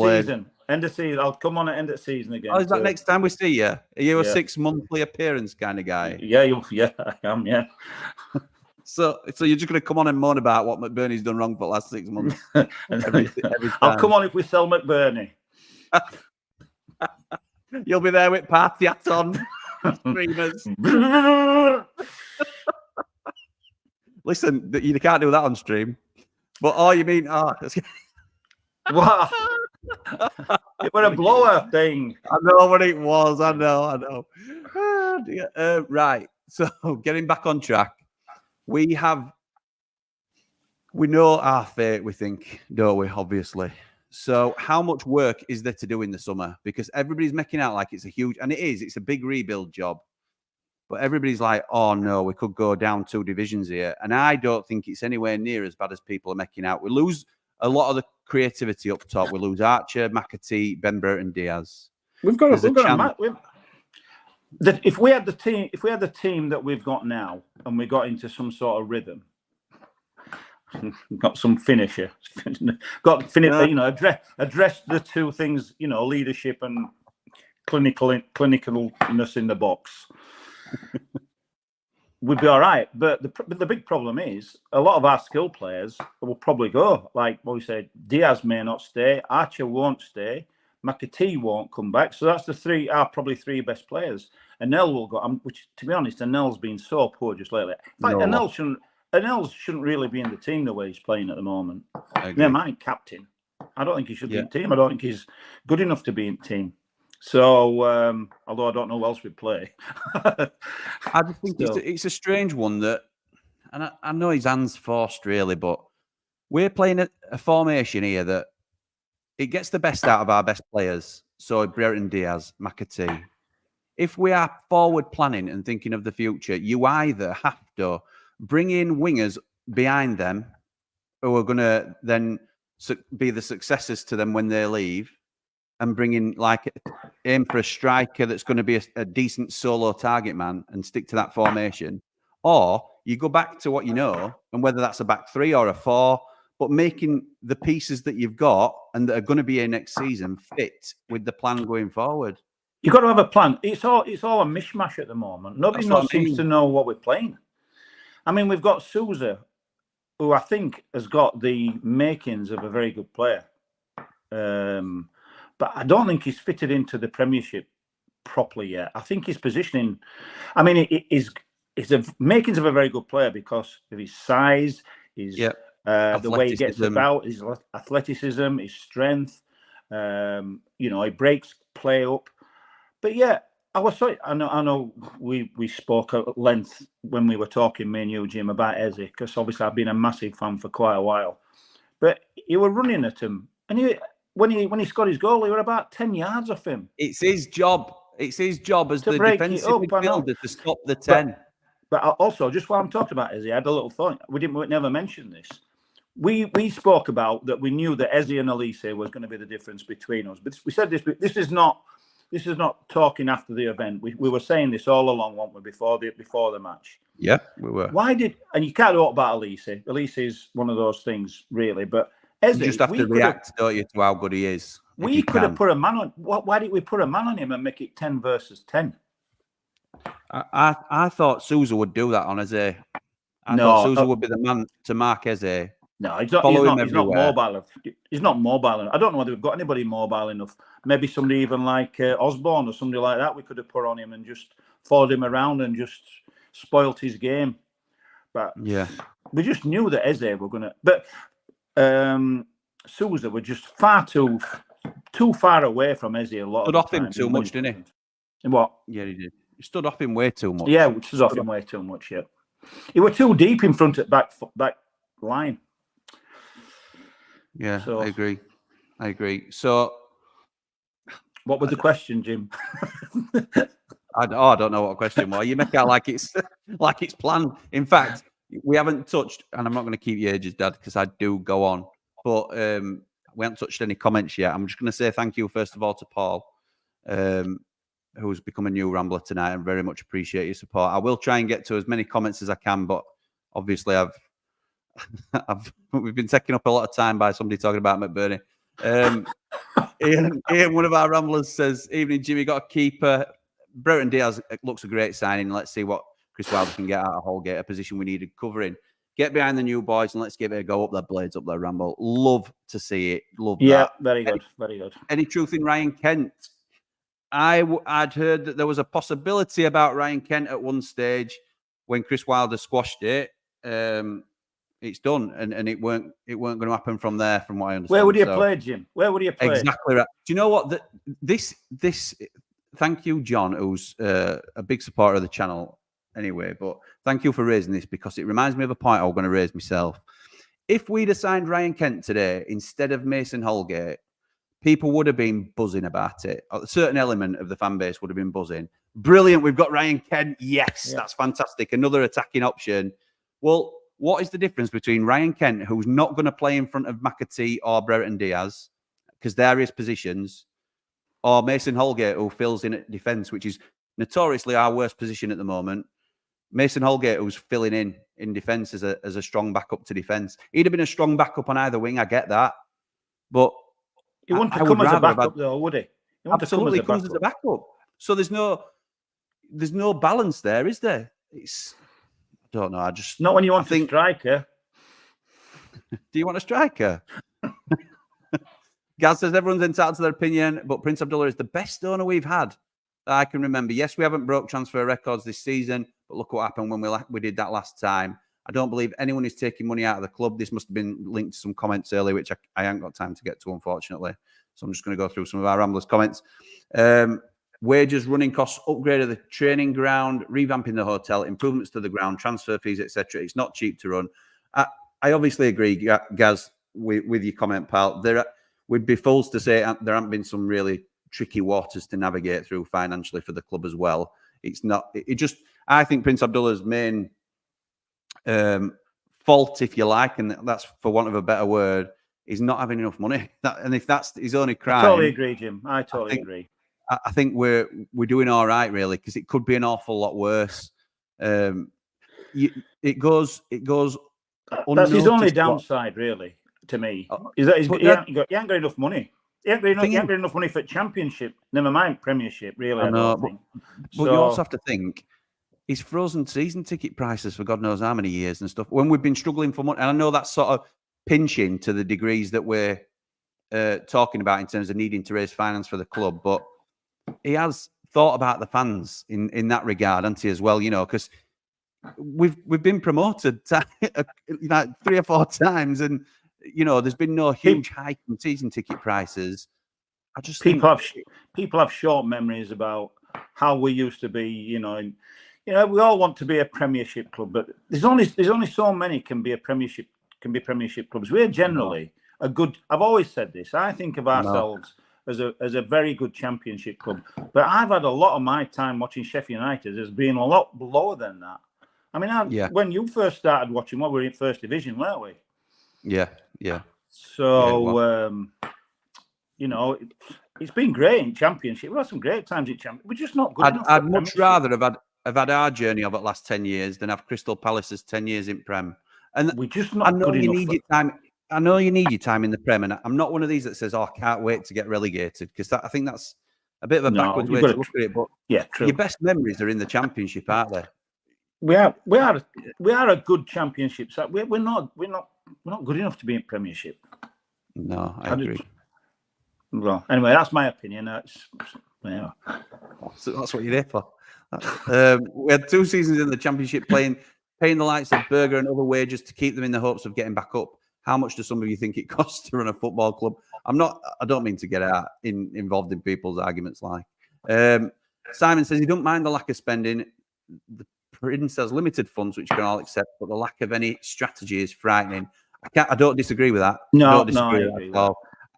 season. I'll come on at end of season again. Oh, is that next time we see you? Are you a 6 monthly appearance kind of guy? Yeah, I am. Yeah. So you're just going to come on and moan about what McBurnie's done wrong for the last 6 months? every I'll come on if we sell McBurnie. You'll be there with party hat on, streamers. Listen, you can't do that on stream. But you mean what? It was a blower thing. I know what it was. I know. Oh, dear. Right. So getting back on track, we know our fate. We think, don't we? Obviously. So how much work is there to do in the summer? Because everybody's making out like it's a huge, and it is. It's a big rebuild job. But everybody's like, oh no, we could go down 2 divisions here, and I don't think it's anywhere near as bad as people are making out. We lose a lot of the creativity up top. We lose Archer, McAtee, Ben Burton, Diaz. If we had the team that we've got now, and we got into some sort of rhythm, got some finisher, address the 2 things, leadership and clinicalness in the box. We'd be all right, but the big problem is a lot of our skill players will probably go. Like what we said, Diaz may not stay, Archer won't stay, McAtee won't come back. So that's probably 3 best players. Anel will go. Which, to be honest, Anel's been so poor just lately. In fact, Anel shouldn't really be in the team the way he's playing at the moment. Never mind captain. I don't think he should be in the team. I don't think he's good enough to be in the team. So, although I don't know who else we play. I just think it's a strange one that, and I know his hand's forced really, but we're playing a formation here that it gets the best out of our best players. So Brereton, Diaz, McAtee. If we are forward planning and thinking of the future, you either have to bring in wingers behind them who are going to then be the successors to them when they leave, and bring in aim for a striker that's going to be a decent solo target man and stick to that formation, or you go back to what you know, and whether that's a back 3 or a 4, but making the pieces that you've got and that are going to be here next season fit with the plan going forward. You've got to have a plan. It's all a mishmash at the moment. Nobody seems to know what we're playing. I mean, we've got Sousa, who I think has got the makings of a very good player. But I don't think he's fitted into the Premiership properly yet. I think his positioning, I mean, it is the makings of a very good player because of his size, the way he gets about, his athleticism, his strength. He breaks play up. But yeah, I know we spoke at length when we were talking, me and you, Jim, about Eze, because obviously I've been a massive fan for quite a while. But you were running at him, and when he scored his goal, he were about 10 yards off him. It's his job. It's his job as the defensive midfielder to stop the 10. But also, just while I'm talking about Eze, I had a little thought. We never mentioned this. We spoke about that. We knew that Eze and Elise was going to be the difference between us. But we said this. This is not talking after the event. We were saying this all along, weren't we, before the match? Yeah, we were. And you can't talk about Elise. Elise is one of those things, really. But Eze, you just have to react, don't you, to how good he is. We could have put a man on. Why didn't we put a man on him and make it 10 versus 10? I thought Sousa would do that on Eze. I thought Sousa would be the man to mark Eze. No, he's not mobile. He's not mobile enough. I don't know whether we've got anybody mobile enough. Maybe somebody even like Osborne or somebody like that we could have put on him and just followed him around and just spoilt his game. But yeah, we just knew that Eze were going to. But Sousa were just far too far away from Eze a lot. Stood off him too much, didn't he? In what? Yeah, he did. He stood off him way too much. Yeah, stood off him way too much, yeah. He were too deep in front at back line. Yeah, so, I agree. So, what was the question, Jim? I don't know what the question was. You make out like it's planned. In fact, we haven't touched, and I'm not going to keep you ages, Dad, because I do go on. But we haven't touched any comments yet. I'm just going to say thank you first of all to Paul, who's become a new Rambler tonight, and very much appreciate your support. I will try and get to as many comments as I can, but obviously we've been taking up a lot of time by somebody talking about McBurnie. Ian, one of our Ramblers, says, "Evening, Jimmy. Got a keeper. Brereton Diaz looks a great signing. Let's see what Chris Wilder can get out of Holgate, a position we needed covering. Get behind the new boys and let's give it a go. Up their Blades, up their Ramble. Love to see it. Love that. Very good. Very good. Any truth in Ryan Kent? I'd heard that there was a possibility about Ryan Kent at one stage when Chris Wilder squashed it. It's done, and it weren't going to happen from there, from what I understand. Where would he have played, Jim? Where would he have played? Exactly right. Do you know what? This. Thank you, John, who's a big supporter of the channel anyway. But thank you for raising this, because it reminds me of a point I was going to raise myself. If we'd assigned Ryan Kent today instead of Mason Holgate, people would have been buzzing about it. A certain element of the fan base would have been buzzing. Brilliant, we've got Ryan Kent. Yes, that's fantastic. Another attacking option. Well, what is the difference between Ryan Kent, who's not going to play in front of McAtee or Brereton Diaz, because they're his positions, or Mason Holgate, who fills in at defence, which is notoriously our worst position at the moment. Mason Holgate, who's filling in defence as a strong backup to defence. He'd have been a strong backup on either wing, I get that. But he wouldn't have come as a backup, though, would he? Absolutely comes as a backup. So there's no balance there, is there? I don't know. Not when you want a striker. Do you want a striker? Gaz says everyone's entitled to their opinion, but Prince Abdullah is the best owner we've had that I can remember. Yes, we haven't broke transfer records this season, but look what happened when we did that last time. I don't believe anyone is taking money out of the club. This must have been linked to some comments earlier, which I haven't got time to get to, unfortunately. So I'm just going to go through some of our Ramblers' comments. Wages, running costs, upgrade of the training ground, revamping the hotel, improvements to the ground, transfer fees, etc. It's not cheap to run. I obviously agree, Gaz, with your comment, pal. We'd be fools to say there haven't been some really tricky waters to navigate through financially for the club as well. It's not. I think Prince Abdullah's main fault, if you like, and that's for want of a better word, is not having enough money. And if that's his only crime, I totally agree, Jim. I totally agree. I think we're doing all right, really, because it could be an awful lot worse. It goes. That's his only downside, really, to me. Is that he ain't got enough money. He ain't got enough money for Championship. Never mind Premiership, really. I know, but you also have to think he's frozen season ticket prices for God knows how many years and stuff. When we've been struggling for money, and I know that's sort of pinching to the degrees that we're talking about in terms of needing to raise finance for the club, but he has thought about the fans in that regard, hasn't he, as well? You know, because we've been promoted like 3 or 4 times, and you know, there's been no huge hike in season ticket prices. I just people have short memories about how we used to be. You know, we all want to be a Premiership club, but there's only so many can be Premiership clubs. We're generally a good. I've always said this. I think of ourselves as a very good Championship club, but I've had a lot of my time watching Sheffield United as being a lot lower than that. I mean, when you first started watching, we were in First Division, weren't we? Yeah. So, you know, it's been great in Championship. We've had some great times in Championship. We're just not good enough. I'd much rather have had our journey of the last 10 years than have Crystal Palace's 10 years in Prem. And we're just not good enough. I know you need your time in the Prem, and I'm not one of these that says, "Oh, I can't wait to get relegated," because I think that's a bit of a backwards way to look at it. But true. Your best memories are in the Championship, aren't they? We are a good Championship side. We're not good enough to be in Premiership. No, I agree. Well, anyway, that's my opinion. So that's what you're there for. We had 2 seasons in the Championship paying the likes of Berger and other wages to keep them in the hopes of getting back up. How much do some of you think it costs to run a football club? I don't mean to get involved in people's arguments. Like Simon says, he don't mind the lack of spending. The Prince has limited funds, which you can all accept, but the lack of any strategy is frightening. I don't disagree with that. No, I don't disagree I with agree that at all.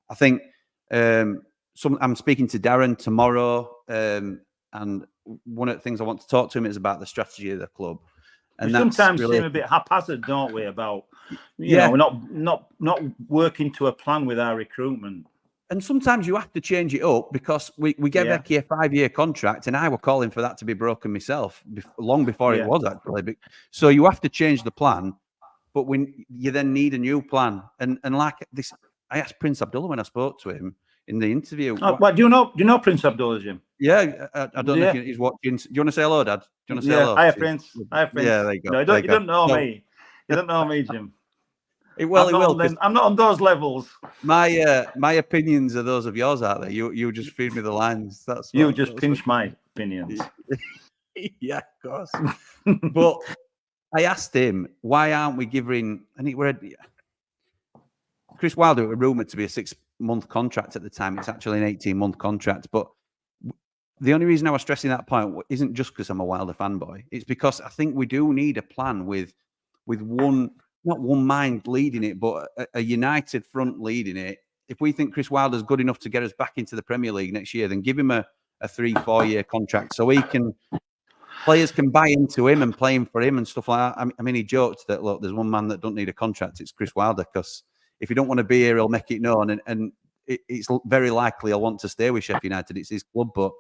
I think I'm speaking to Darren tomorrow, and one of the things I want to talk to him is about the strategy of the club. And we sometimes seem a bit haphazard, don't we? About we're not working to a plan with our recruitment. And sometimes you have to change it up because we gave Becky a 5-year contract, and I were calling for that to be broken myself long before it was actually. So you have to change the plan, but when you then need a new plan, and like this, I asked Prince Abdullah when I spoke to him in the interview. Well, do you know Prince Abdullah, Jim? Yeah, I don't know if he's watching. Do you want to say hello, Dad? Do you want to say hello? Hiya, Prince. Hiya, Prince. Yeah, there you go. No, you don't know me. You don't know me, Jim. I'm not on those levels. My opinions are those of yours, aren't they? You just feed me the lines. You just pinch my opinions. Yeah, of course. But I asked him, why aren't we giving? Chris Wilder was rumoured to be a 6-month contract at the time. It's actually an 18-month contract. But the only reason I was stressing that point isn't just because I'm a Wilder fanboy. It's because I think we do need a plan with one. Not one mind leading it, but a united front leading it. If we think Chris Wilder's good enough to get us back into the Premier League next year, then give him a 3-4 year contract so players can buy into him and play him for him and stuff like that. I mean, he joked that, look, there's one man that don't need a contract. It's Chris Wilder, because if he don't want to be here, he'll make it known. And it's very likely he'll want to stay with Sheffield United. It's his club, but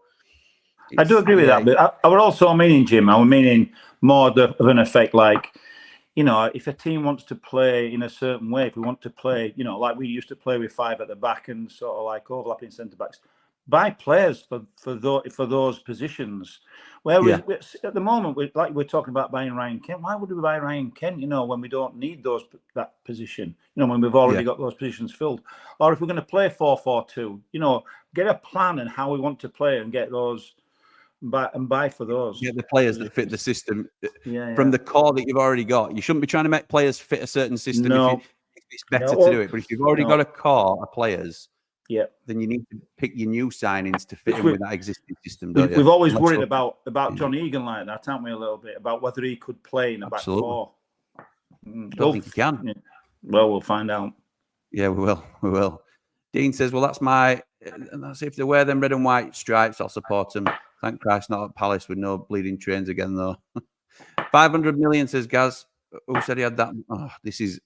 I do agree with that. But I would also meaning, Jim, I was meaning more of an effect like, if a team wants to play in a certain way, if we want to play, like we used to play with 5 at the back and sort of like overlapping centre backs, buy players for those positions. Where at the moment, we're talking about buying Ryan Kent. Why would we buy Ryan Kent? When we don't need that position. When we've already got those positions filled. Or if we're going to play 4-4-2, get a plan and how we want to play and get those. Buy for those. Get the players that fit the system from the core that you've already got. You shouldn't be trying to make players fit a certain system if it's better to do it. But if you've already got a core of players, then you need to pick your new signings to fit in with that existing system. We've always worried about John Egan like that, haven't we? A little bit about whether he could play in the back four. Don't think he can. Yeah. Well, we'll find out. Yeah, we will. Dean says, "Well, that's if they wear them red and white stripes, I'll support them. Thank Christ, not at Palace with no bleeding trains again, though." 500 million, says Gaz. Who said he had that? Oh, this is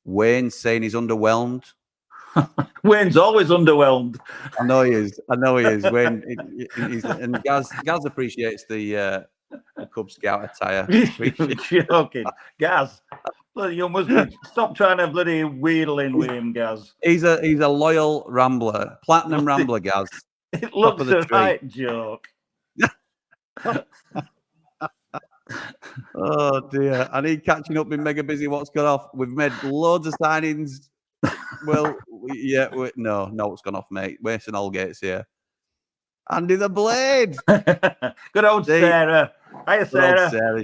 Wayne saying he's underwhelmed. Wayne's always underwhelmed. I know he is. Wayne, and Gaz appreciates the Cub Scout attire. Joking. Gaz. You must stop trying to bloody wheedle in with him, Gaz. He's a loyal Rambler, platinum Rambler, Gaz. It looks a right joke. Oh dear! I need catching up. Been mega busy. What's gone off? We've made loads of signings. Well, no, what's gone off, mate? Mason Holgate's here. Andy the Blade. Good old Sarah. Hiya, Sarah. Old Sarah.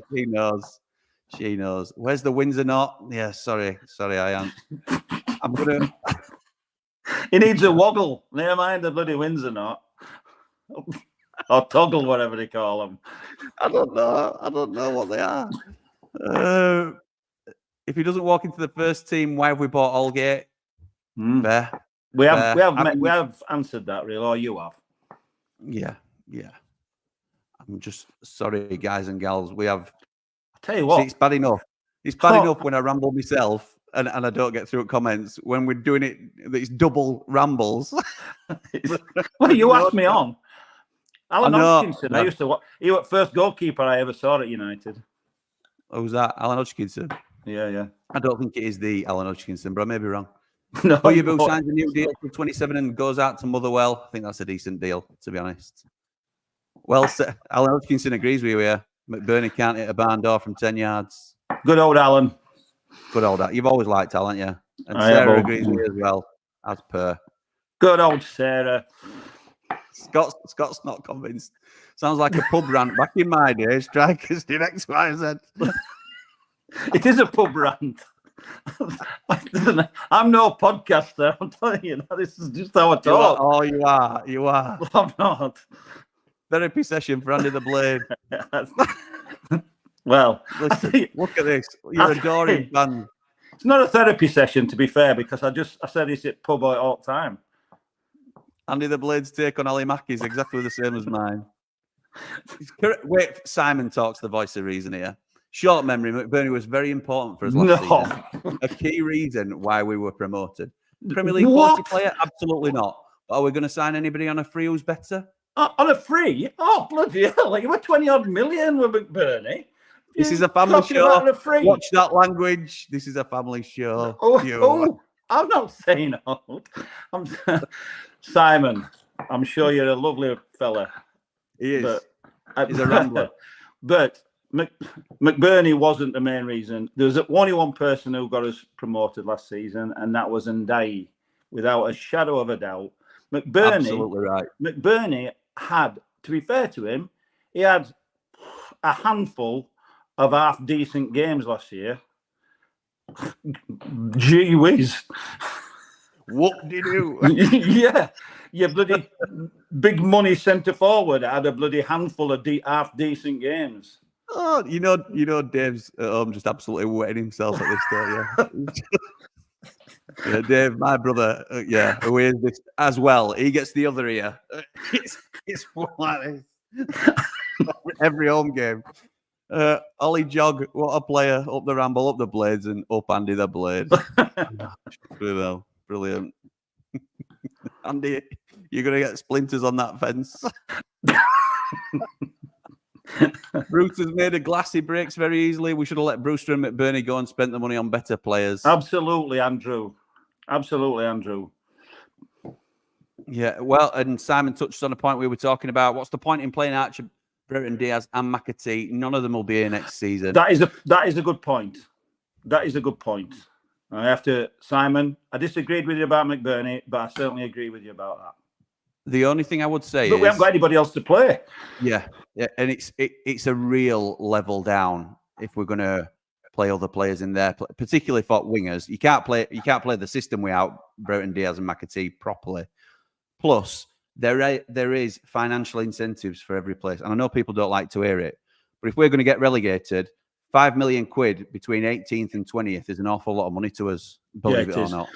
She knows. Where's the Windsor knot? Yeah, sorry, I am. I'm gonna. He needs a woggle. Never mind the bloody Windsor knot. Or toggle, whatever they call them. I don't know what they are. If he doesn't walk into the first team, why have we bought Holgate? Fair. We have answered that, really, or you have. Yeah. I'm just sorry, guys and gals. We have. I'll tell you what. See, it's bad enough. It's bad enough when I ramble myself and I don't get through comments. When we're doing it, it's double rambles. Well, you asked me on. Alan Hodgkinson. He was the first goalkeeper I ever saw at United. Who's that? Alan Hodgkinson? Yeah. I don't think it is the Alan Hodgkinson, but I may be wrong. No. Oyabu signs a new deal for 27 and goes out to Motherwell. I think that's a decent deal, to be honest. Well, Alan Hodgkinson agrees with you here. McBurnie can't hit a barn door from 10 yards. Good old Alan. Good old Alan. You've always liked Alan, yeah? And Sarah agrees with you as well, as per. Good old Sarah. Scott's not convinced. Sounds like a pub rant back in my day. Strikers did X, Y, and Z. It is a pub rant. I'm no podcaster. I'm telling you, this is just how I talk. You are. I'm not. Therapy session for Andy the Blade. Well, Listen, look at this. You're adoring fans. It's not a therapy session, to be fair, because I said this at pub all the time. Andy the Blade's take on Ali Mackey is exactly the same as mine. Wait, Simon talks the voice of reason here. Short memory, McBurnie was very important for us last season. A key reason why we were promoted. Premier League quality player? Absolutely not. But are we going to sign anybody on a free who's better? On a free? Oh, bloody hell. Like, you were 20-odd million with McBurnie. This is a family show. Watch that language. This is a family show. I'm not saying old. Simon, I'm sure you're a lovely fella. He is. He's a rambler. But McBurnie wasn't the main reason. There was only one person who got us promoted last season, and that was Ndai, without a shadow of a doubt. McBurnie, absolutely right. McBurnie had, to be fair to him, he had a handful of half-decent games last year. Gee whiz. What did you do? Yeah, bloody big money centre forward had a bloody handful of half-decent games. Oh, you know, Dave's at home just absolutely wetting himself at this, don't you? Yeah, Dave, my brother, who is this as well. He gets the other ear. It's like this. Every home game. Ollie Jog, what a player. Up the Ramble, up the Blades, and up Andy the Blade. Brilliant. Andy, you're going to get splinters on that fence. Bruce has made a glass. He breaks very easily. We should have let Brewster and McBurnie go and spent the money on better players. Absolutely, Andrew. Yeah, well, and Simon touched on a point we were talking about. What's the point in playing Archer, Brereton Diaz, and McAtee? None of them will be here next season. That is a good point. That is a good point. I have to, Simon, I disagreed with you about McBurnie, but I certainly agree with you about that. The only thing I would say is... we haven't got anybody else to play. Yeah, and it's a real level down if we're going to play other players in there, particularly for wingers. You can't play the system without Brereton Diaz and McAtee properly. Plus, there is financial incentives for every place. And I know people don't like to hear it, but if we're going to get relegated, £5 million between 18th and 20th is an awful lot of money to us, believe it or not.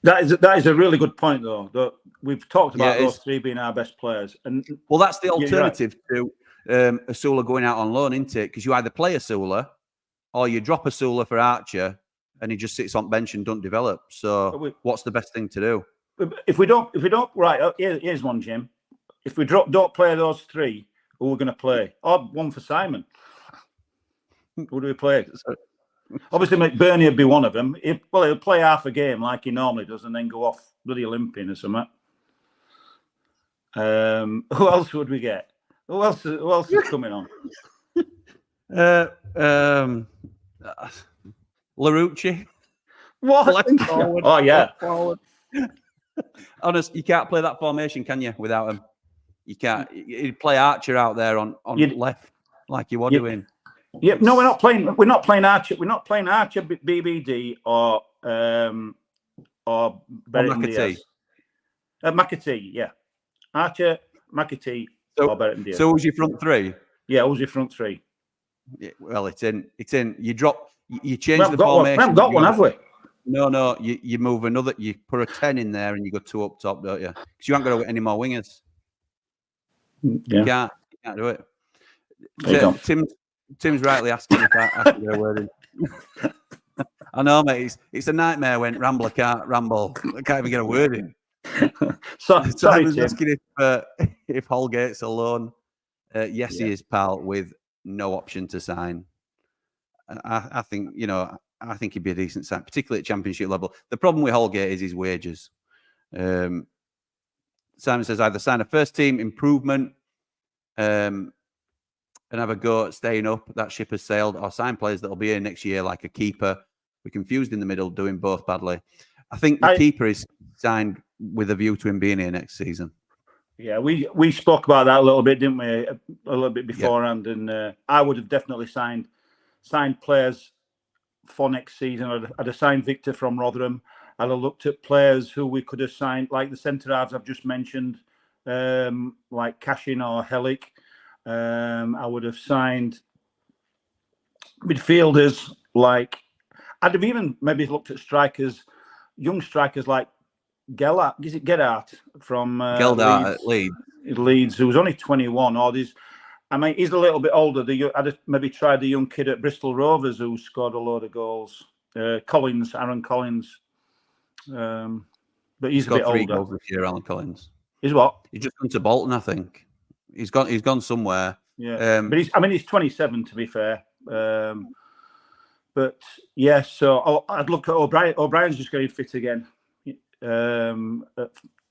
That is a really good point, though. We've talked about those three being our best players. And well, that's the alternative to Asula going out on loan, isn't it? Because you either play Asula or you drop Asula for Archer and he just sits on bench and don't develop. So what's the best thing to do? If we don't, right, here's one, Jim. If we don't play those three, who we're going to play? Or one for Simon. Who do we play? Obviously, McBurnie would be one of them. He'll play half a game like he normally does and then go off bloody limping or something. Who else would we get? Who else is coming on? Larucci. What? Oh, yeah. Honest, you can't play that formation, can you, without him? You can't. You'd play Archer out there on left like you were doing. Yeah, no, we're not playing Archer. We're not playing Archer, BBD or McAtee. McAtee, yeah. Archer, McAtee, or Brereton Diaz. So who's your front three? Yeah, who's your front three? Yeah, well, it's in. You change the formation. We haven't got one, have we? No. You move another. You put a 10 in there and you go 2 up top, don't you? Because you aren't going to get any more wingers. Yeah. You can't do it. Tim's rightly asking if I can get a word in. I know, mate. It's a nightmare when Rambler can't ramble. I can't even get a word in. Sorry, I was asking if Holgate's a loan. Yes, he is, pal, with no option to sign. I think I think he'd be a decent sign, particularly at Championship level. The problem with Holgate is his wages. Simon says either sign a first team improvement and have a go at staying up. That ship has sailed, or sign players that will be here next year, like a keeper. We're confused in the middle, doing both badly. I think the keeper is signed with a view to him being here next season. Yeah, we spoke about that a little bit, didn't we? A little bit beforehand, and I would have definitely signed players for next season. I'd have signed Victor from Rotherham. I'd have looked at players who we could have signed, like the centre halves I've just mentioned, like Cashin or Helic. I would have signed midfielders like I'd have even maybe looked at strikers, young strikers like Gellart. Is it Gerrard from Geldart at Leeds? Leeds, who was only 21. Or these, I mean, he's a little bit older. I'd have maybe tried the young kid at Bristol Rovers who scored a load of goals. Aaron Collins. But he's a bit 3 older. goals this year, Alan Collins. He's what? He's just gone to Bolton, I think. He's gone somewhere. Yeah, but he's 27 to be fair. But yeah, so I'd look at O'Brien. O'Brien's just getting fit again.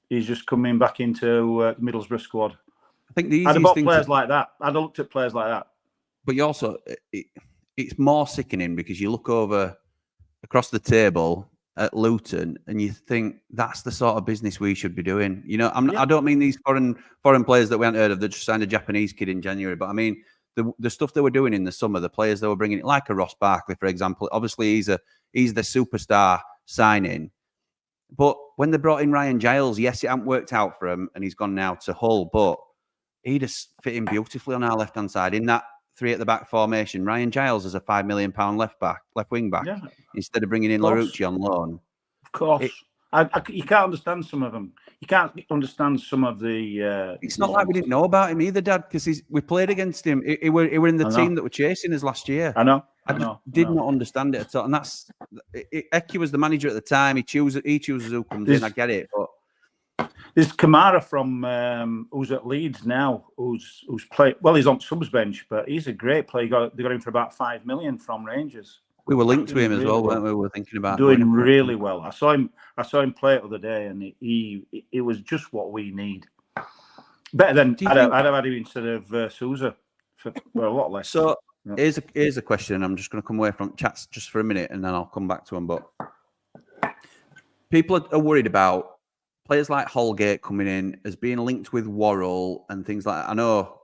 He's just coming back into Middlesbrough squad. I think the I'd have easiest bought thing players like that. I'd have looked at players like that. But you also, it's more sickening because you look over across the table at Luton and you think that's the sort of business we should be doing. You know, I don't mean these foreign players that we haven't heard of that just signed a Japanese kid in January, but I mean the stuff they were doing in the summer, the players they were bringing in, like a Ross Barkley, for example. Obviously, he's the superstar signing. But when they brought in Ryan Giles, yes, it hadn't worked out for him and he's gone now to Hull, but he just fit in beautifully on our left-hand side in that 3 at the back formation. Ryan Giles is a £5 million left wing back, instead of bringing in Larouci on loan. Of course. You can't understand some of them. You can't understand some of the... it's not like we didn't know about him either, Dad, because we played against him. He were in the team that were chasing us last year. I know. I did not understand it at all. And that's... Eki was the manager at the time. He chooses who comes in. I get it, but... There's Kamara from who's at Leeds now, who's played well. He's on subs bench, but he's a great player. They got him for about $5 million from Rangers. We were linked to him as well, weren't we? We were thinking about doing really well. I saw him play the other day, and it was just what we need. Better than I'd have had him instead of Sousa for a lot less. So here's a question. I'm just going to come away from chats just for a minute, and then I'll come back to him. But people are worried about players like Holgate coming in as being linked with Worrell and things like that. I know,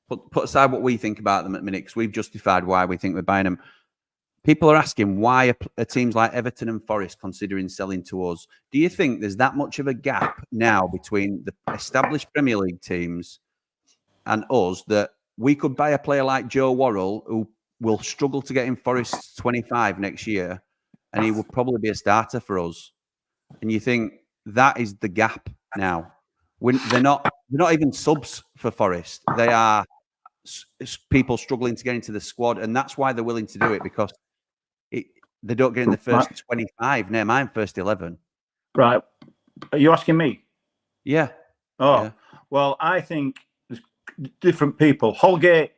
put aside what we think about them at the minute, because we've justified why we think we're buying them. People are asking why are teams like Everton and Forest considering selling to us? Do you think there's that much of a gap now between the established Premier League teams and us that we could buy a player like Joe Worrell, who will struggle to get in Forest's 25 next year, and he will probably be a starter for us? And you think that is the gap now? They're not even subs for Forest. They are people struggling to get into the squad, and that's why they're willing to do it, because they don't get in the first 25. Never mind first 11. Right. Are you asking me? Yeah. Oh, yeah. Well, I think there's different people. Holgate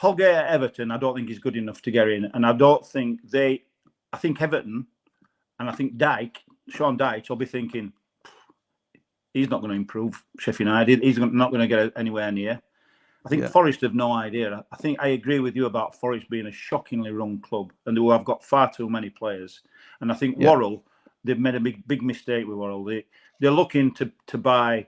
at Everton, I don't think he's good enough to get in, and I don't think I think Everton, and I think Sean Dyche will be thinking he's not going to improve Sheffield United. He's not going to get anywhere near. I think Forest have no idea. I think I agree with you about Forest being a shockingly run club and who have got far too many players. And I think Worrell, they've made a big mistake with Worrell. They're looking to buy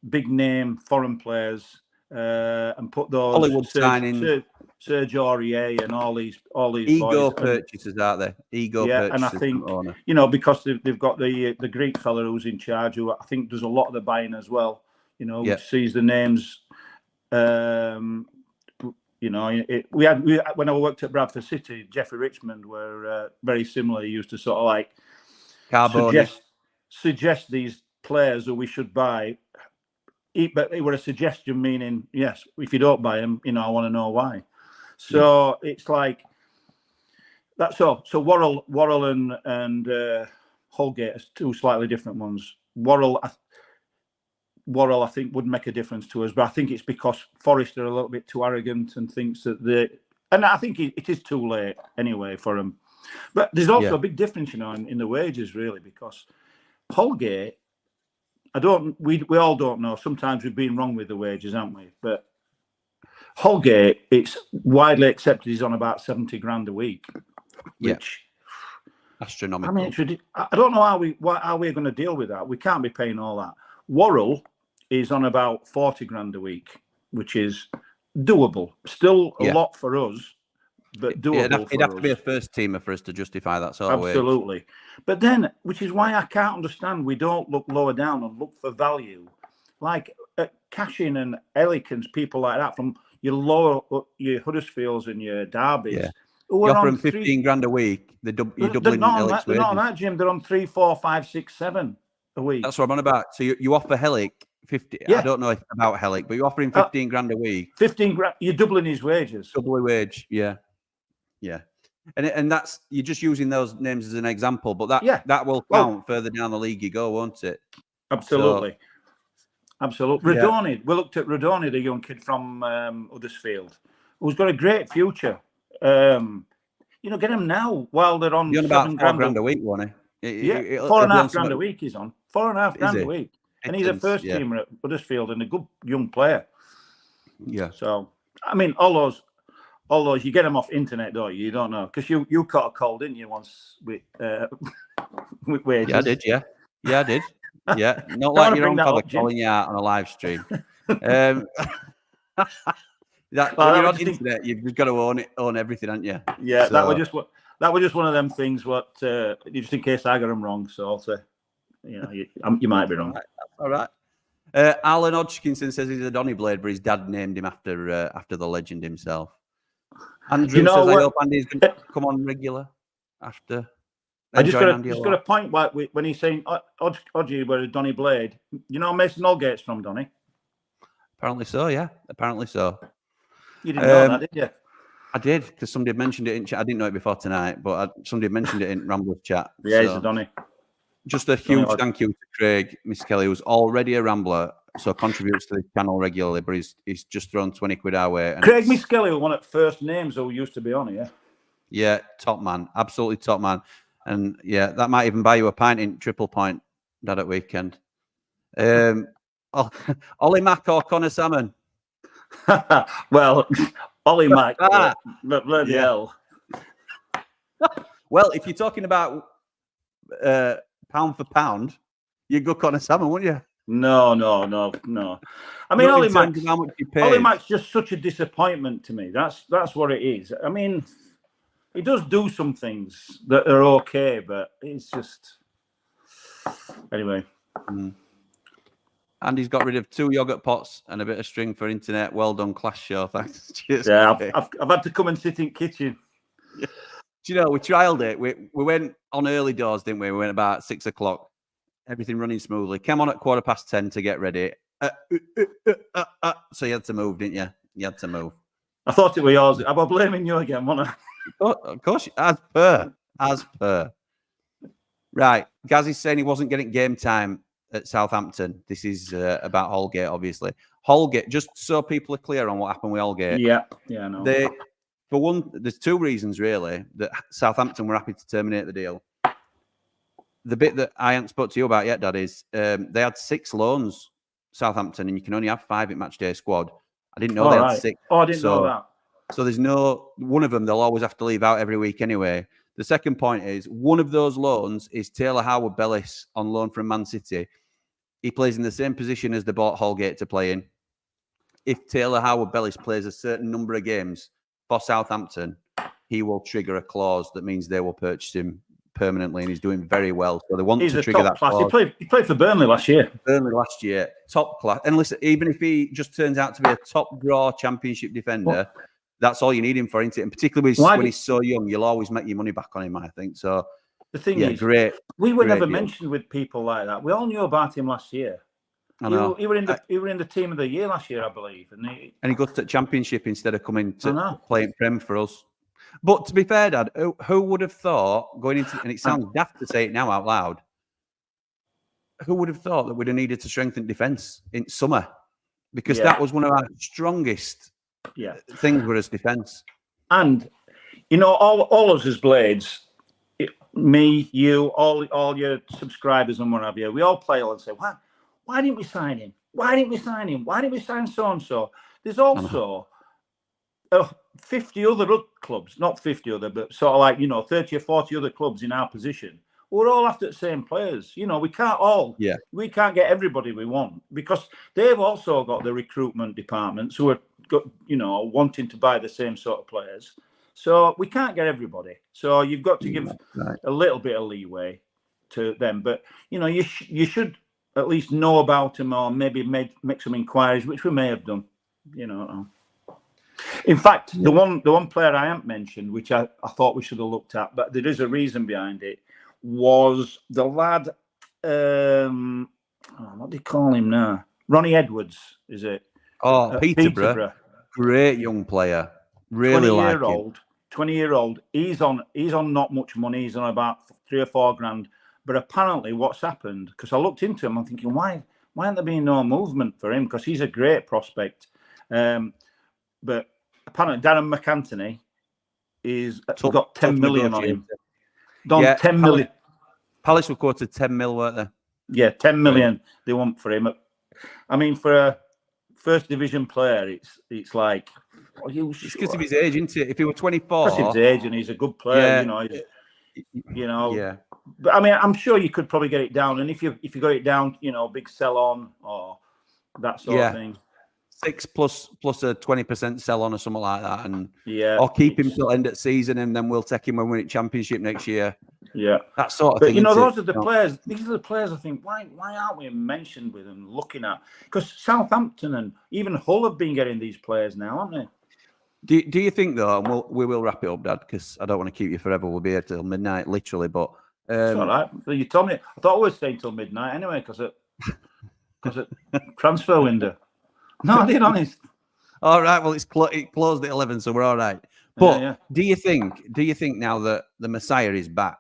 big name foreign players and put those Hollywood signing Serge Aurier and all these ego boys. purchases, aren't they? Purchases. And I think because they've got the Greek fella who's in charge, who I think does a lot of the buying as well. Sees the names. We had when I worked at Bradford City, Jeffrey Richmond were very similar. He used to sort of like suggest these players who we should buy. But it was a suggestion, meaning yes, if you don't buy them, I want to know why. So it's like that's all. So Worrell and Holgate are two slightly different ones. Worrell, I think, would make a difference to us, but I think it's because Forest are a little bit too arrogant and thinks that and I think it is too late anyway for them. But there's also a big difference, in the wages, really, because Holgate, we all don't know. Sometimes we've been wrong with the wages, haven't we? But Holgate, it's widely accepted he's on about 70 grand a week, which astronomical. I mean, I don't know how we're going to deal with that. We can't be paying all that. Worrell is on about 40 grand a week, which is doable. Still a lot for us, but doable. It'd have to be a first teamer for us to justify that sort of wage. Absolutely. But then, which is why I can't understand we don't look lower down and look for value. Like Cashin and Ellikens, people like that, from your Huddersfields and your Derbys, You offer them 15 grand a week. You're doubling Helic's wages. They're not on that, Jim. They're on 3, 4, 5, 6, 7 a week. That's what I'm on about. So you offer Helic 50. Yeah. I don't know about Helic, but you offer him 15 grand a week. 15 grand. You're doubling his wages. Double wage. Yeah. Yeah. And that's, you're just using those names as an example, but that will count further down the league you go, won't it? Absolutely. So, absolutely. Radoni. We looked at Radoni, the young kid from Huddersfield, who's got a great future. Get him now while they're on. You're on about 4 grand a week, won't he? Yeah, 4.5 grand a week he's on. 4.5 grand a week. And he's a first teamer at Huddersfield and a good young player. Yeah. So, I mean, all those you get them off internet, don't you? You don't know. Because you caught a cold, didn't you, once with wages? Yeah, I did, yeah. Yeah, I did. Yeah. Not like your own father calling you out on a live stream. When you're on internet, you've got to own everything, haven't you? Yeah, so, that was just one of them things. What just in case I got them wrong, so I'll say, you might be wrong. All right. Alan Hodgkinson says he's a Donny Blade, but his dad named him after the legend himself. Andrew says I hope Andy's going to come on regular after. I just got a point when he's saying Odgie were a Donny Blade. You know Mason Holgate's from Donny? Apparently so, yeah. Apparently so. You didn't know that, did you? I did, because somebody had mentioned it in chat. I didn't know it before tonight, but somebody had mentioned it in Rambler's chat. Yeah, he's a Donny. Just a huge thank you to Craig, Miss Kelly, who's already a Rambler, so contributes to the channel regularly, but he's just thrown 20 quid our way. Craig Miss Kelly was one of the first names who used to be on here. Yeah, top man. Absolutely top man. And yeah, that might even buy you a pint in Triple Point, Dad, at weekend. Ollie Mack or Connor Salmon? Well, Ollie Mack, but bloody hell. Well, if you're talking about pound for pound, you'd go Connor Salmon, wouldn't you? No. I mean, Ollie Mack's just such a disappointment to me. That's what it is. I mean, he does do some things that are okay, but it's just anyway. And he's got rid of 2 yogurt pots and a bit of string for internet. Well done, class show. Thanks. Cheers. Yeah, I've had to come and sit in kitchen. Yeah. Do you know, we trialed it. We went on early doors, didn't we? We went about 6 o'clock. Everything running smoothly. Came on at 10:15 to get ready. So you had to move, didn't you? You had to move. I thought it was yours. I was blaming you again, wasn't I? Of course, as per. Right. Gazzy's saying he wasn't getting game time at Southampton. This is about Holgate, obviously. Holgate, just so people are clear on what happened with Holgate. Yeah, I know. For one, there's 2 reasons, really, that Southampton were happy to terminate the deal. The bit that I haven't spoke to you about yet, Dad, is they had 6 loans, Southampton, and you can only have 5 in matchday squad. I didn't know they had 6. Oh, I didn't know that. So there's one of them they'll always have to leave out every week anyway. The second point is one of those loans is Taylor Howard-Bellis on loan from Man City. He plays in the same position as they bought Holgate to play in. If Taylor Howard-Bellis plays a certain number of games for Southampton, he will trigger a clause that means they will purchase him permanently, and he's doing very well. So they want to trigger that clause. He played for Burnley last year. Top class. And listen, even if he just turns out to be a top draw championship defender, that's all you need him for, isn't it? And particularly when he's so young, you'll always make your money back on him, I think. So the thing is, we were never mentioned with people like that. We all knew about him last year. I know. He were in the team of the year last year, I believe. And he goes to championship instead of coming to playing Prem for us. But to be fair, Dad, who would have thought going into, and it sounds daft to say it now out loud, who would have thought that we'd have needed to strengthen defence in summer? Because that was one of our strongest things were as defence. And, all us as Blades, me, you, all your subscribers and what have you, we all play and say, why didn't we sign him? Why didn't we sign him? Why didn't we sign so-and-so? There's also 50 other clubs, not 50 other, but sort of like, 30 or 40 other clubs in our position. We're all after the same players. We can't get everybody we want because they've also got the recruitment departments who are, wanting to buy the same sort of players. So we can't get everybody. So you've got to give a little bit of leeway to them. But, you should at least know about them or maybe make some inquiries, which we may have done, In fact, the one player I haven't mentioned, which I thought we should have looked at, but there is a reason behind it, was the lad. What do you call him now? Ronnie Edwards, is it? Oh, Peterborough. Great young player. Really like him. 20-year-old. He's on not much money. He's on about 3 or 4 grand. But apparently, what's happened? Because I looked into him, I'm thinking, why aren't there been no movement for him? Because he's a great prospect. But apparently, Darren McAntony got 10 million on him. 10 million. Palace were quoted 10 mil, weren't they? Yeah, 10 million they want for him. I mean, for a first division player, it's like, are you sure? It's because of his age, isn't it? If he were 24, because of his age, and he's a good player, Yeah. But I mean, I'm sure you could probably get it down, and if you got it down, big sell on or that sort of thing. 6 plus a 20% sell on or something like that, and or keep him till end of season, and then we'll take him when we win championship next year. Yeah, that sort of but thing. Those are the players. These are the players I think. Why aren't we mentioned with them? Looking at, because Southampton and even Hull have been getting these players now, haven't they? Do you think though? And we will wrap it up, Dad, because I don't want to keep you forever. We'll be here till midnight, literally. But it's all right. You told me. I thought I was staying till midnight anyway, because it transfer window. No, I did, honest. All right. Well, it closed at 11, so we're all right. But do you think now that the Messiah is back,